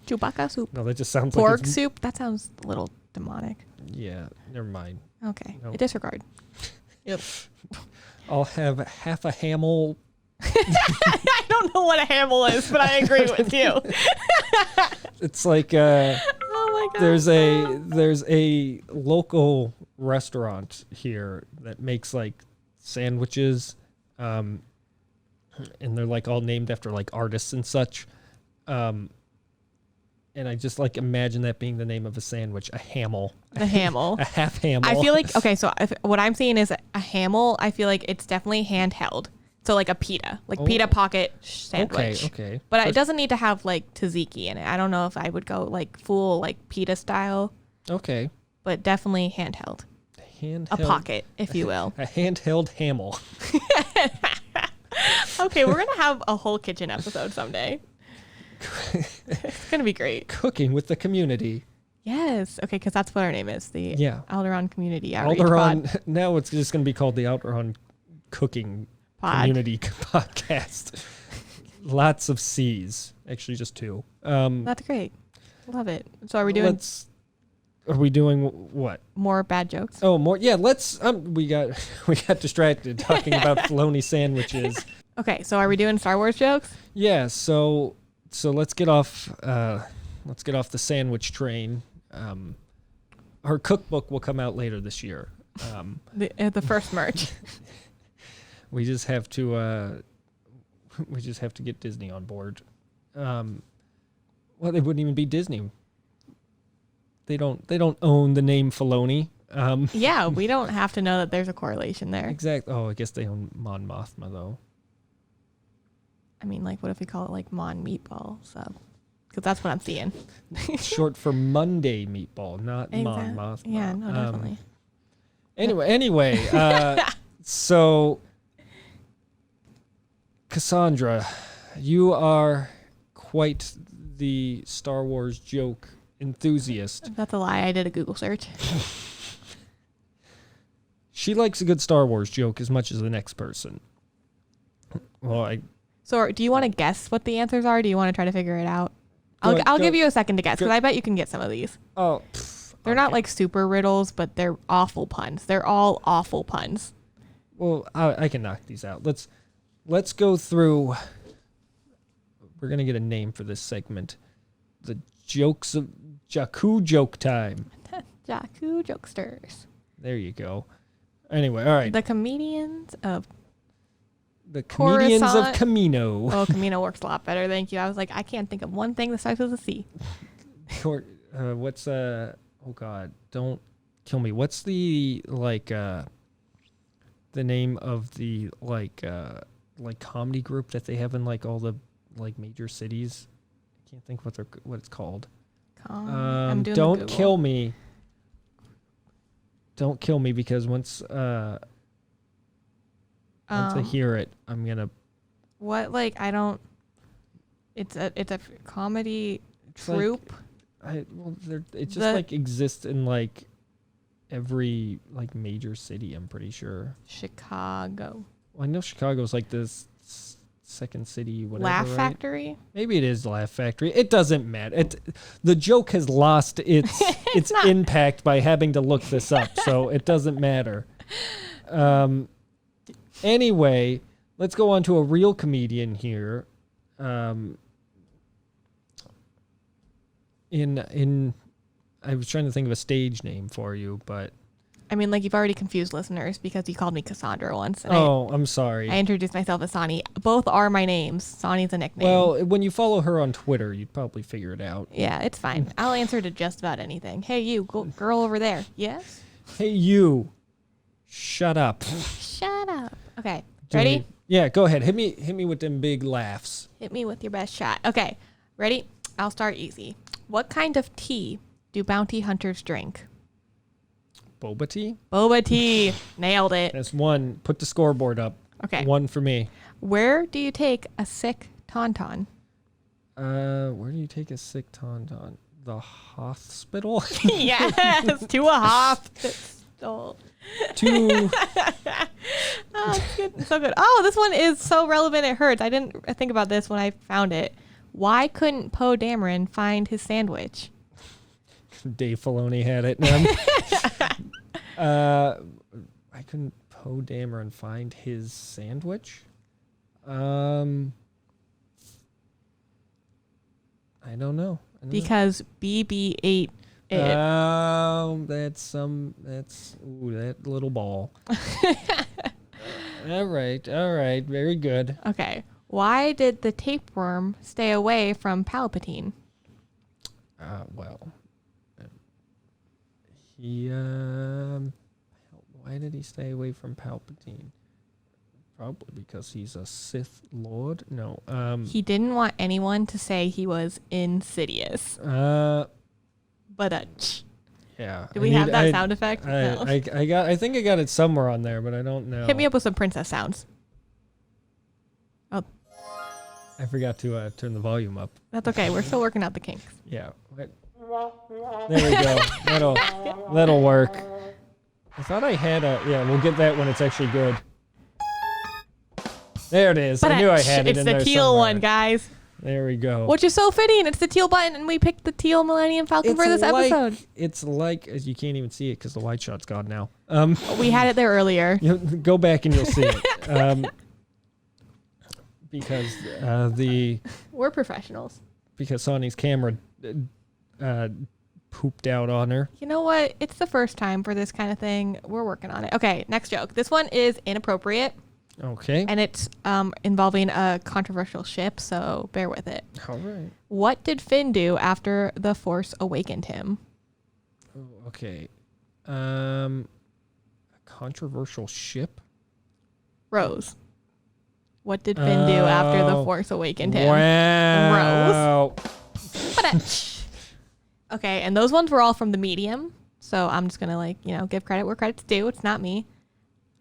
Chewbacca soup. No, that just sounds pork like... soup? That sounds a little demonic. Yeah, never mind. Okay, Nope. disregard. Yep. I'll have half a Hamel. I don't know what a Hamel is, but I agree with you. It's like oh my God. There's a local restaurant here that makes like sandwiches, and they're like all named after like artists and such. And I just like imagine that being the name of a sandwich, a Hamel. The Hamel. A half Hamel. I feel like, okay, so what I'm seeing is a Hamel. I feel like it's definitely handheld. So like a pita, pita pocket sandwich. Okay. But it doesn't need to have like tzatziki in it. I don't know if I would go like full like pita style. Okay. But definitely handheld. A pocket, if you will. A handheld Hamel. Okay, we're going to have a whole kitchen episode someday. It's going to be great. Cooking with the community. Yes. Okay, because that's what our name is. The Alderaan Community Outreach Pod. Now it's just going to be called the Alderaan Cooking Community Podcast. Lots of C's. Actually, just 2. That's great. Love it. So are we doing... Are we doing what? More bad jokes? Oh, more. Yeah, let's... we got distracted talking about Filoni sandwiches. Okay, so are we doing Star Wars jokes? Yeah, so let's get off the sandwich train. Our cookbook will come out later this year. The first merch. We just have to get Disney on board. Well, they wouldn't even be Disney. They don't own the name Filoni. Yeah, we don't have to know that there's a correlation there. Exactly. Oh, I guess they own Mon Mothma though. I mean, like, what if we call it like Mon Meatball sub? Because that's what I'm seeing. Short for Monday Meatball, not Mon Mothma. Yeah, no, definitely. Anyway, so Cassandra, you are quite the Star Wars joke enthusiast. That's a lie. I did a Google search. She likes a good Star Wars joke as much as the next person. Well, So do you want to guess what the answers are? Do you want to try to figure it out? I'll give you a second to guess because I bet you can get some of these. Oh, they're not like super riddles, but they're awful puns. They're all awful puns. Well, I can knock these out. Let's go through. We're gonna get a name for this segment. The jokes of Jakku joke time. Jakku jokesters. There you go. Anyway, all right. The comedians of Comedians of Coruscant. Camino. Oh, Camino works a lot better. Thank you. I was like, I can't think of one thing that starts with a C. What's oh God, don't kill me. What's the the name of the like comedy group that they have in like all the like major cities? I can't think what it's called. I'm doing Don't kill me. Don't kill me because once I hear it, I'm gonna. What I don't. It's a comedy troupe. It just exists in like every like major city. I'm pretty sure. Chicago. Well, I know Chicago's like this second city, whatever. Laugh right? Factory. Maybe it is Laugh Factory. It doesn't matter. The joke has lost its impact by having to look this up, so it doesn't matter. Anyway, let's go on to a real comedian here. I was trying to think of a stage name for you, but I mean, you've already confused listeners because you called me Cassandra once. And I'm sorry. I introduced myself as Sauni. Both are my names. Sauni's a nickname. Well, when you follow her on Twitter, you'd probably figure it out. Yeah, it's fine. I'll answer to just about anything. Hey, you, girl over there. Yes? Hey, you. Shut up. Shut up. Okay, ready? Yeah, go ahead. Hit me with them big laughs. Hit me with your best shot. Okay, ready? I'll start easy. What kind of tea do bounty hunters drink? Boba tea? Boba tea. Nailed it. That's one. Put the scoreboard up. Okay. One for me. Where do you take a sick tauntaun? Where do you take a sick tauntaun? The hospital? Yes, to a hospital. To Oh, it's good. So good. Oh, this one is so relevant it hurts. I didn't think about this when I found it. Why couldn't Poe Dameron find his sandwich? Dave Filoni had it. I couldn't Poe Dameron find his sandwich. I don't know. Because BB ate it. That's that little ball. All right, very good. Okay. Why did the tapeworm stay away from Palpatine? Why did he stay away from Palpatine? Probably because he's a Sith Lord. No. He didn't want anyone to say he was insidious. Yeah. Do we have that sound effect? No. I think I got it somewhere on there, but I don't know. Hit me up with some princess sounds. Oh, I forgot to turn the volume up. that's okay. We're still working out the kinks. Yeah. There we go. That'll work. I thought I had we'll get that when it's actually good. There it is. But I knew I had it it's in the there teal somewhere. one, guys. There we go. Which is so fitting. It's the teal button, and we picked the teal Millennium Falcon for this episode. It's like, as you can't even see it because the wide shot's gone now. We had it there earlier. Go back and you'll see it. Because We're professionals. because Sonny's camera pooped out on her. You know what? It's the first time for this kind of thing. We're working on it. Okay, next joke. This one is inappropriate. Okay. And it's involving a controversial ship, so bear with it. All right. What did Finn do after the Force awakened him? Oh, okay. A controversial ship? Rose. What did Finn do after the Force awakened him? Wow. Rose. Okay, and those ones were all from the Medium, so I'm just going to give credit where credit's due. It's not me.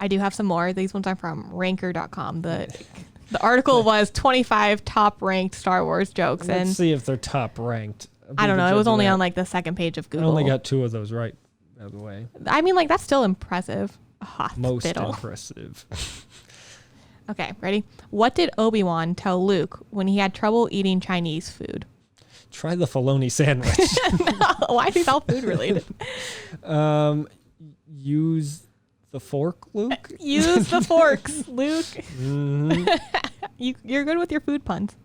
I do have some more. These ones are from ranker.com. The article was 25 top ranked Star Wars jokes. Let's see if they're top ranked. I don't know. It was only on the second page of Google. I only got 2 of those right, by the way. I mean, that's still impressive. Most impressive. Okay, ready? What did Obi-Wan tell Luke when he had trouble eating Chinese food? Try the Filoni Sandwich. No, why is these all food related? Use the fork, Luke? Use the forks, Luke. Mm-hmm. You're good with your food puns.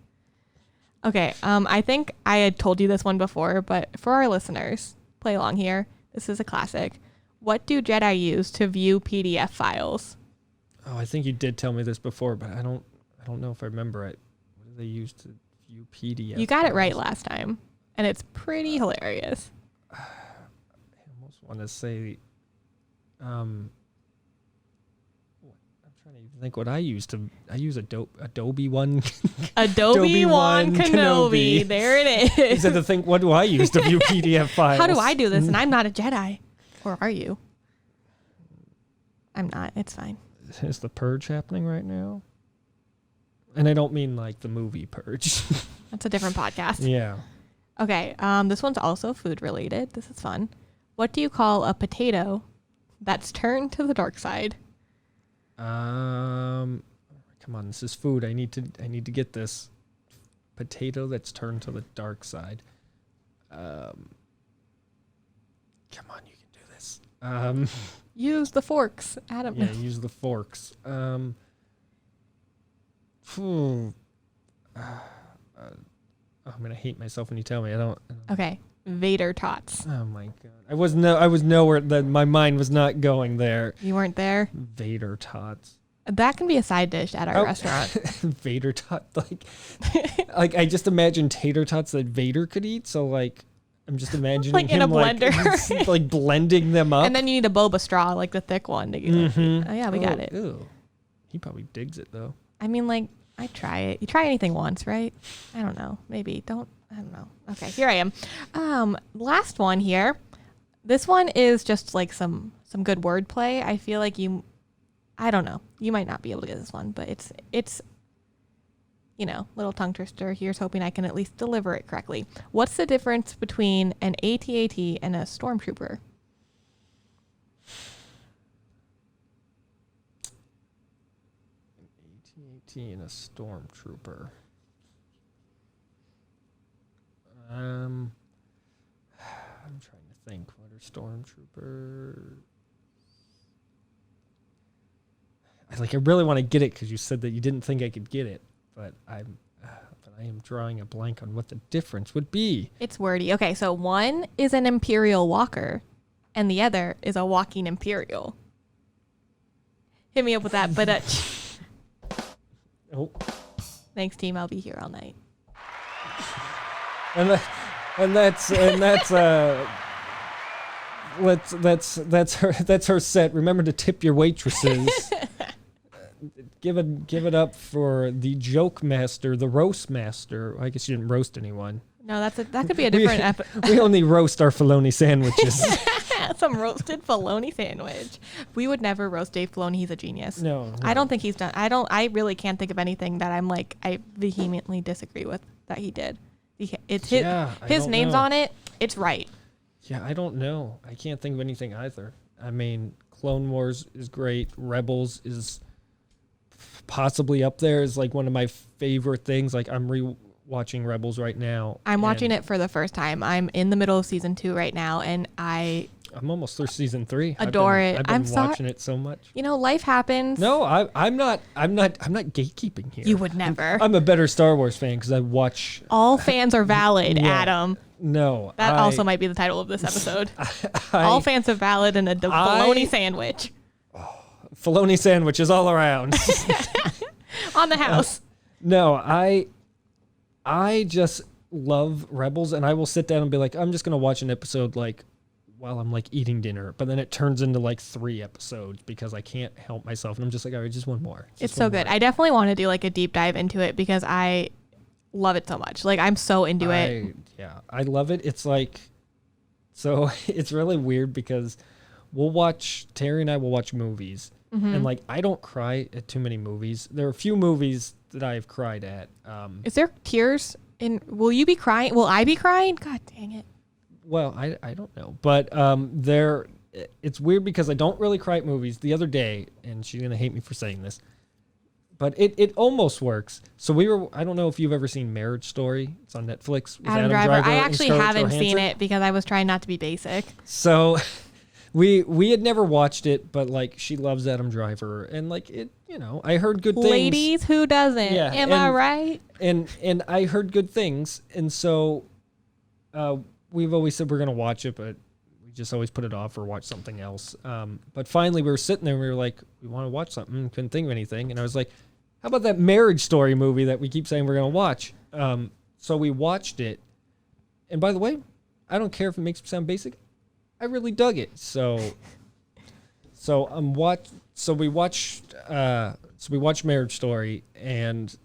Okay, I think I had told you this one before, but for our listeners, play along here. This is a classic. What do Jedi use to view PDF files? Oh, I think you did tell me this before, but I don't know if I remember it. What do they use to view PDF? You got files? it right last time, and it's pretty hilarious. I almost want to say, I'm trying to think what I use Adobe One. Adobe One Kenobi. There it is. He said to think, what do I use to view PDF files? How do I do this? And I'm not a Jedi. Or are you? I'm not. It's fine. Is the purge happening right now? And I don't mean like the movie Purge. That's a different podcast. Yeah. Okay. This one's also food related. This is fun. What do you call a potato that's turned to the dark side? Come on, this is food. I need to get this potato that's turned to the dark side. Come on, you can do this. Use the forks, Adam. Yeah, use the forks. I'm gonna hate myself when you tell me. I don't. Okay, Vader tots. Oh my god, I was nowhere. My mind was not going there. You weren't there. Vader tots. That can be a side dish at our restaurant. Vader tot, like I just imagine tater tots that Vader could eat. So like, I'm just imagining like him in a blender, like blending them up. And then you need a boba straw, like the thick one. To get Oh yeah, we got it. Ew. He probably digs it though. I mean, like I try it. You try anything once, right? I don't know. Maybe don't. I don't know. Okay, here I am. Last one here. This one is just like some good wordplay. I feel like I don't know. You might not be able to get this one, but it's little tongue twister. Here's hoping I can at least deliver it correctly. What's the difference between an AT-AT and a stormtrooper? An AT-AT and a stormtrooper. I'm trying to think. What are stormtroopers? I really want to get it because you said that you didn't think I could get it, but I am drawing a blank on what the difference would be. It's wordy. Okay, so one is an Imperial walker, and the other is a walking Imperial. Hit me up with that, but oh, thanks, team. I'll be here all night. And that's her set. Remember to tip your waitresses. Give it up for the joke master, the roast master. I guess you didn't roast anyone. No, that could be a different episode. We only roast our Filoni sandwiches. Some roasted Filoni sandwich. We would never roast Dave Filoni. He's a genius. No. I don't think he's done. I really can't think of anything that I'm like I vehemently disagree with that he did. It's his name's on it. It's right. Yeah, I don't know. I can't think of anything either. I mean, Clone Wars is great. Rebels is possibly up there as like one of my favorite things. Like I'm re-watching Rebels right now. I'm watching it for the first time. I'm in the middle of season 2 right now, and I'm almost through season 3. Adore it. I've been watching it so much. Life happens. No, I'm not gatekeeping here. You would never. I'm a better Star Wars fan because I watch. All fans are valid, Yeah. Adam. No. That also might be the title of this episode. All fans are valid and a Filoni sandwich. Filoni sandwiches all around. On the house. No, I just love Rebels, and I will sit down and be like, I'm just gonna watch an episode like while I'm like eating dinner, but then it turns into like 3 episodes because I can't help myself, and I'm just like, all right, just one more. It's so good. I definitely want to do like a deep dive into it because I love it so much. Like I'm so into it. Yeah, I love it. It's like, so it's really weird because Terry and I will watch movies. Mm-hmm. And like, I don't cry at too many movies. There are a few movies that I've cried at. Is there tears in? Will you be crying? Will I be crying? God dang it. Well, I don't know, but it's weird because I don't really cry at movies. The other day, and she's gonna hate me for saying this, but it almost works. So I don't know if you've ever seen Marriage Story. It's on Netflix. With Adam Driver. I actually haven't seen it because I was trying not to be basic. So. We had never watched it, but like she loves Adam Driver, and like it, I heard good things. Ladies, who doesn't? Yeah, Am I right? And I heard good things, and so we've always said we're gonna watch it, but we just always put it off or watch something else. But finally, we were sitting there and we were like, we want to watch something. Couldn't think of anything. And I was like, how about that Marriage Story movie that we keep saying we're going to watch? So we watched it. And by the way, I don't care if it makes me sound basic. I really dug it. So we watched Marriage Story, and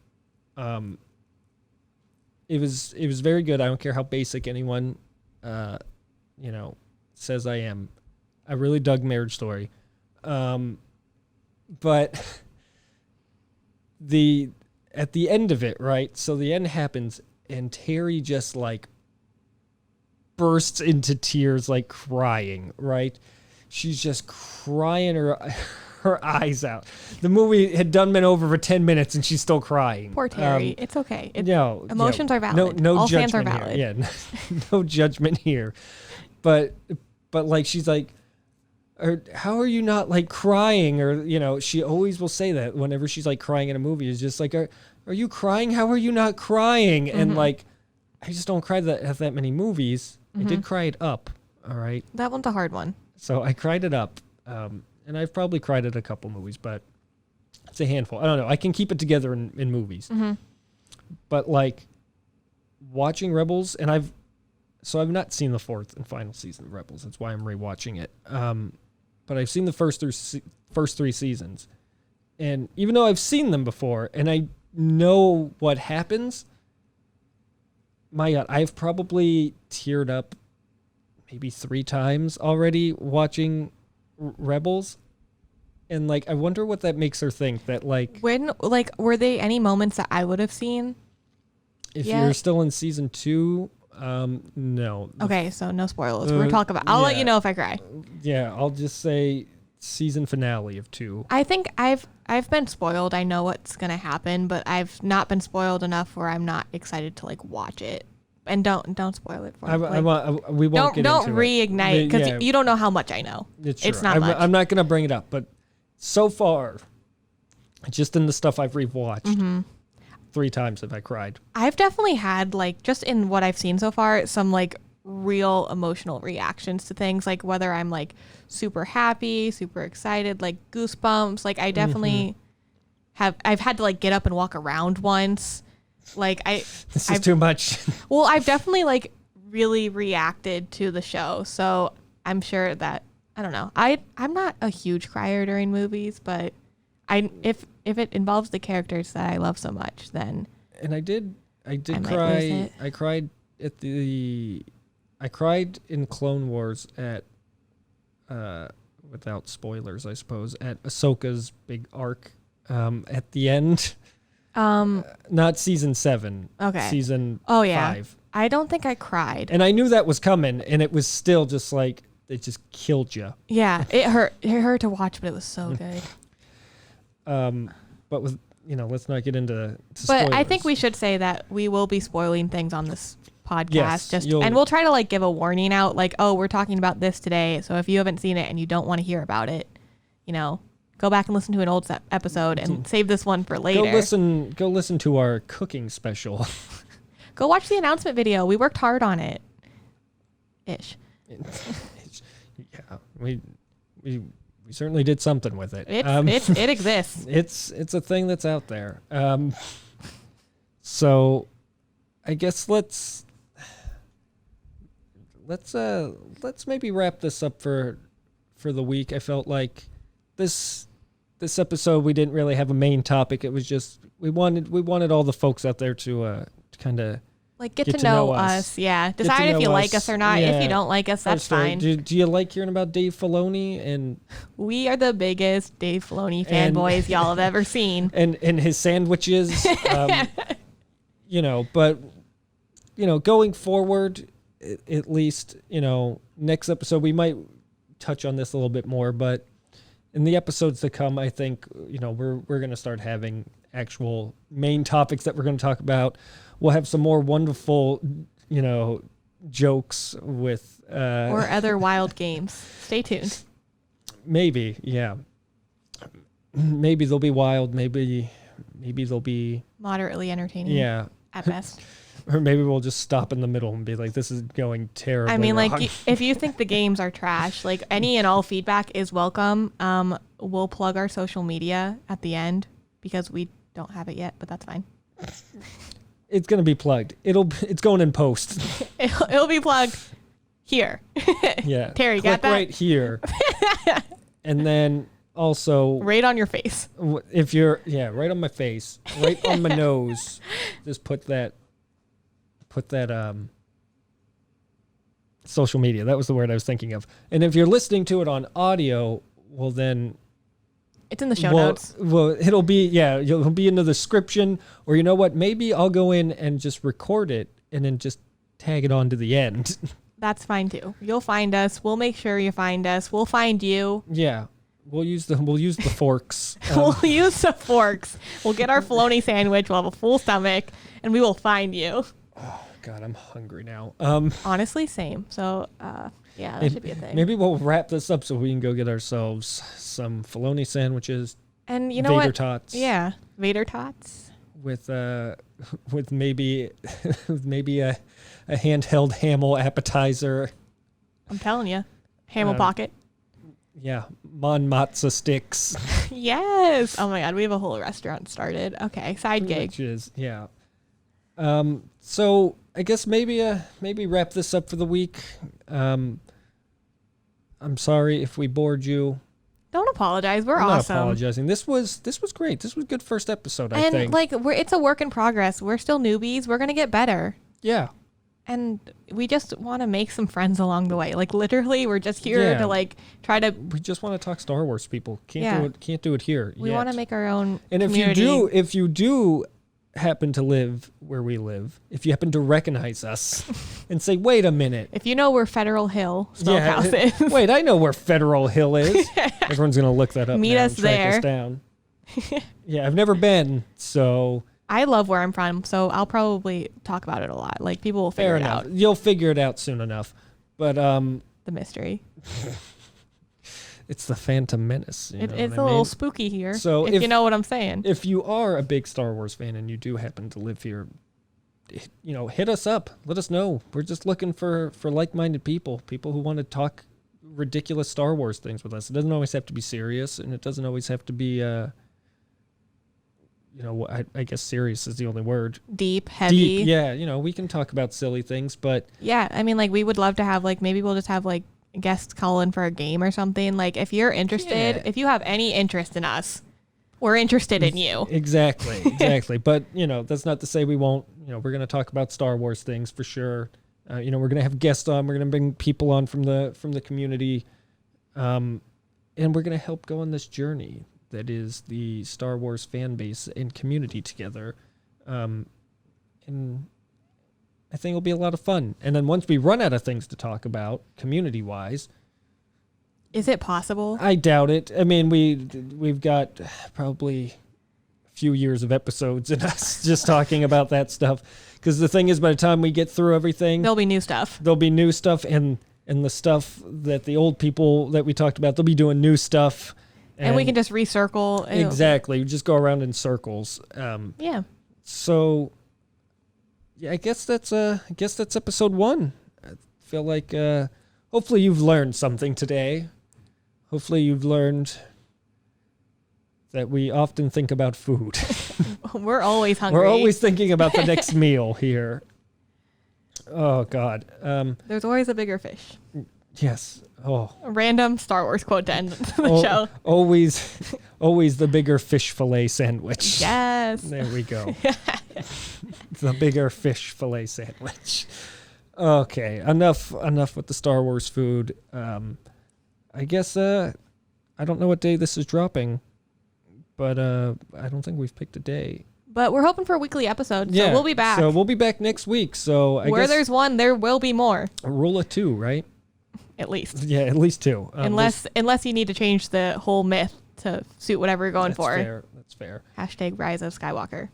it was very good. I don't care how basic anyone says I am. I really dug Marriage Story. But at the end of it, right? So the end happens and Terry just like bursts into tears, like crying, right? She's just crying her eyes out. The movie had been over for 10 minutes and she's still crying. Poor Terry. It's okay. Emotions are No valid. All fans are judgment valid. here. Yeah, no judgment here. But like she's like, how are you not like crying? Or she always will say that whenever she's like crying in a movie. Is just like, are you crying? How are you not crying? Mm-hmm. And like, I just don't cry at that many movies. Mm-hmm. I did cry it Up. All right. That one's a hard one. So I cried it Up. And I've probably cried at a couple movies, but it's a handful. I don't know. I can keep it together in movies. Mm-hmm. But like watching Rebels, and I've not seen the 4th and final season of Rebels. That's why I'm rewatching it. But I've seen the first 3 seasons. And even though I've seen them before and I know what happens, my God, I've probably teared up maybe 3 times already watching Rebels. And like, I wonder what that makes her think that like... Were they any moments that I would have seen? If you're still in season 2... no. Okay, so no spoilers. We're talking about. I'll let you know if I cry. Yeah, I'll just say season finale of 2. I think I've been spoiled. I know what's gonna happen, but I've not been spoiled enough where I'm not excited to like watch it. And don't spoil it for me. We won't get into it. Don't reignite because you don't know how much I know. It's not much. I'm not gonna bring it up, but so far, just in the stuff I've rewatched. Mm-hmm. 3 times have I cried. I've definitely had, like, just in what I've seen so far, some, like, real emotional reactions to things. Like, whether I'm, like, super happy, super excited, like, goosebumps. Like, I definitely I've had to, like, get up and walk around once. Like, This is too much. Well, I've definitely, like, really reacted to the show. So I'm sure that, I don't know. I'm not a huge crier during movies, but if it involves the characters that I love so much, then I did cry. I cried I cried in Clone Wars at without spoilers, I suppose, at Ahsoka's big arc at the end. Not season 7. Okay. Season 5. I don't think I cried. And I knew that was coming, and it was still just like it just killed you. Yeah, it hurt. It hurt to watch, but it was so good. But with let's not get into spoilers. But I think we should say that we will be spoiling things on this podcast. Yes, and we'll try to like give a warning out, like, oh, we're talking about this today. So if you haven't seen it and you don't want to hear about it, go back and listen to an old episode and save this one for later. Go listen to our cooking special. Go watch the announcement video. We worked hard on it. Ish. Yeah, we certainly did something with it. It exists. It's a thing that's out there. So I guess let's maybe wrap this up for the week. I felt like this episode we didn't really have a main topic. It was just we wanted all the folks out there to kind of like get to know us. Yeah. Decide if you like us or not. Yeah. If you don't like us, that's fine. Do you like hearing about Dave Filoni? And we are the biggest Dave Filoni fanboys y'all have ever seen. And his sandwiches. But going forward, at least, next episode we might touch on this a little bit more, but in the episodes to come, I think, we're going to start having actual main topics that we're going to talk about. We'll have some more wonderful, jokes with... or other wild games. Stay tuned. Maybe, yeah. Maybe they'll be wild. Maybe they'll be... moderately entertaining. Yeah. At best. Or maybe we'll just stop in the middle and be like, this is going terribly I mean, wrong. like, if you think the games are trash, like, any and all feedback is welcome. We'll plug our social media at the end because we don't have it yet, but that's fine. It's going to be plugged. It's going in post. It'll be plugged here. Yeah. Terry, click got that? right here. And then also... Right on your face. If you're... Yeah, right on my face. Right on my nose. Just put that social media. That was the word I was thinking of. And if you're listening to it on audio, well then... It's in the show notes. Well, it'll be in the description, or you know what? Maybe I'll go in and just record it and then just tag it on to the end. That's fine too. You'll find us. We'll make sure you find us. We'll find you. Yeah, we'll use the forks. We'll use the forks. We'll get our Filoni sandwich. We'll have a full stomach, and we will find you. Oh God, I'm hungry now. Honestly, same. So, yeah, that should be a thing. Maybe we'll wrap this up so we can go get ourselves some Filoni sandwiches. And you know Vader what? tots. Yeah, Vader tots. With maybe a handheld Hamel appetizer. I'm telling you, Hamel pocket. Yeah, Mon Matza sticks. Yes. Oh my God, we have a whole restaurant started. Okay, side gig. Which is, yeah. So I guess maybe wrap this up for the week. I'm sorry if we bored you. Don't apologize. We're I'm awesome. not apologizing. This was great. This was a good first episode, I and think. like it's a work in progress. We're still newbies. We're gonna get better. Yeah. And we just want to make some friends along the way. Like literally, we're just here to like try to. We just want to talk Star Wars, people. Can't do it here. We want to make our own. And community. if you do happen to live where we live, if you happen to recognize us and say, wait a minute. If you know where Federal Hill Smokehouse is. Wait, I know where Federal Hill is. Everyone's going to look that up. Meet now us and track there. us down. Yeah, I've never been, so. I love where I'm from, so I'll probably talk about it a lot. Like people will figure it out. You'll figure it out soon enough. But the mystery. It's the Phantom Menace. It's a little spooky here. So if you know what I'm saying. If you are a big Star Wars fan and you do happen to live here, hit us up. Let us know. We're just looking for like-minded people who want to talk ridiculous Star Wars things with us. It doesn't always have to be serious, and it doesn't always have to be, I guess serious is the only word. Deep, heavy. Yeah, we can talk about silly things, but... Yeah, I mean, like, we would love to have, like, maybe we'll just have, like, guests call in for a game or something. Like, if you're interested, if you have any interest in us, we're interested in you. Exactly. But, that's not to say we won't, we're going to talk about Star Wars things for sure. We're going to have guests on. We're going to bring people on from the community. And we're going to help go on this journey that is the Star Wars fan base and community together. And I think it'll be a lot of fun. And then once we run out of things to talk about, community-wise... Is it possible? I doubt it. I mean, we've got probably a few years of episodes in us just talking about that stuff. Because the thing is, by the time we get through everything... There'll be new stuff. And the stuff that the old people that we talked about, they'll be doing new stuff. And we can just recircle. Exactly. We just go around in circles. Yeah. So... Yeah, I guess that's episode 1. I feel like hopefully you've learned something today. Hopefully you've learned that we often think about food. We're always hungry. We're always thinking about the next meal here. Oh God. There's always a bigger fish. Yes. Oh. A random Star Wars quote to end the show. Always the bigger fish fillet sandwich. Yes. There we go. The bigger fish fillet sandwich. Okay, enough with the Star Wars food. I guess I don't know what day this is dropping, but I don't think we've picked a day. But we're hoping for a weekly episode, so we'll be back. So we'll be back next week. So I guess there's one, there will be more. A rule of 2, right? At least. Yeah, at least 2. Unless you need to change the whole myth to suit whatever you're going for. That's fair. # Rise of Skywalker.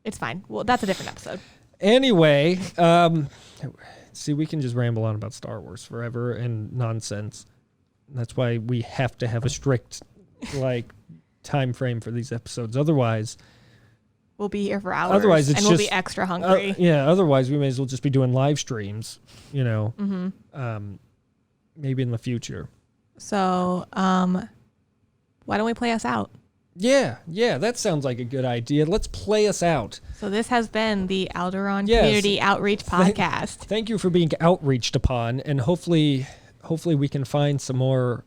It's fine. Well, that's a different episode. Anyway, see, we can just ramble on about Star Wars forever and nonsense. That's why we have to have a strict time frame for these episodes. Otherwise, we'll be here for hours. Otherwise, it's and we'll be extra hungry. Otherwise, we may as well just be doing live streams, maybe in the future. So, why don't we play us out? Yeah, that sounds like a good idea. Let's play us out. So this has been the Alderaan Community Outreach Podcast. Thank you for being outreached upon, and hopefully we can find some more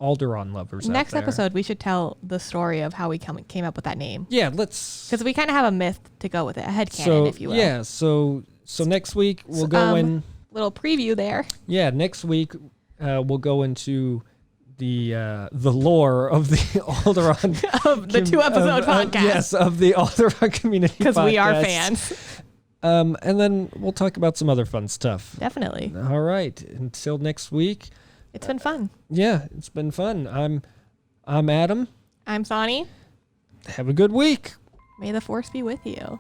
Alderaan lovers Next out there. episode, we should tell the story of how we came up with that name. Yeah, let's... Because we kind of have a myth to go with it, a headcanon, if you will. Yeah, so next week we'll go in... Little preview there. Yeah, next week we'll go into the lore of the Alderaan... of the 2-episode podcast. Yes, of the Alderaan Community Podcast. Because we are fans. And then we'll talk about some other fun stuff. Definitely. All right. Until next week. It's been fun. Yeah, it's been fun. I'm Adam. I'm Sauni. Have a good week. May the force be with you.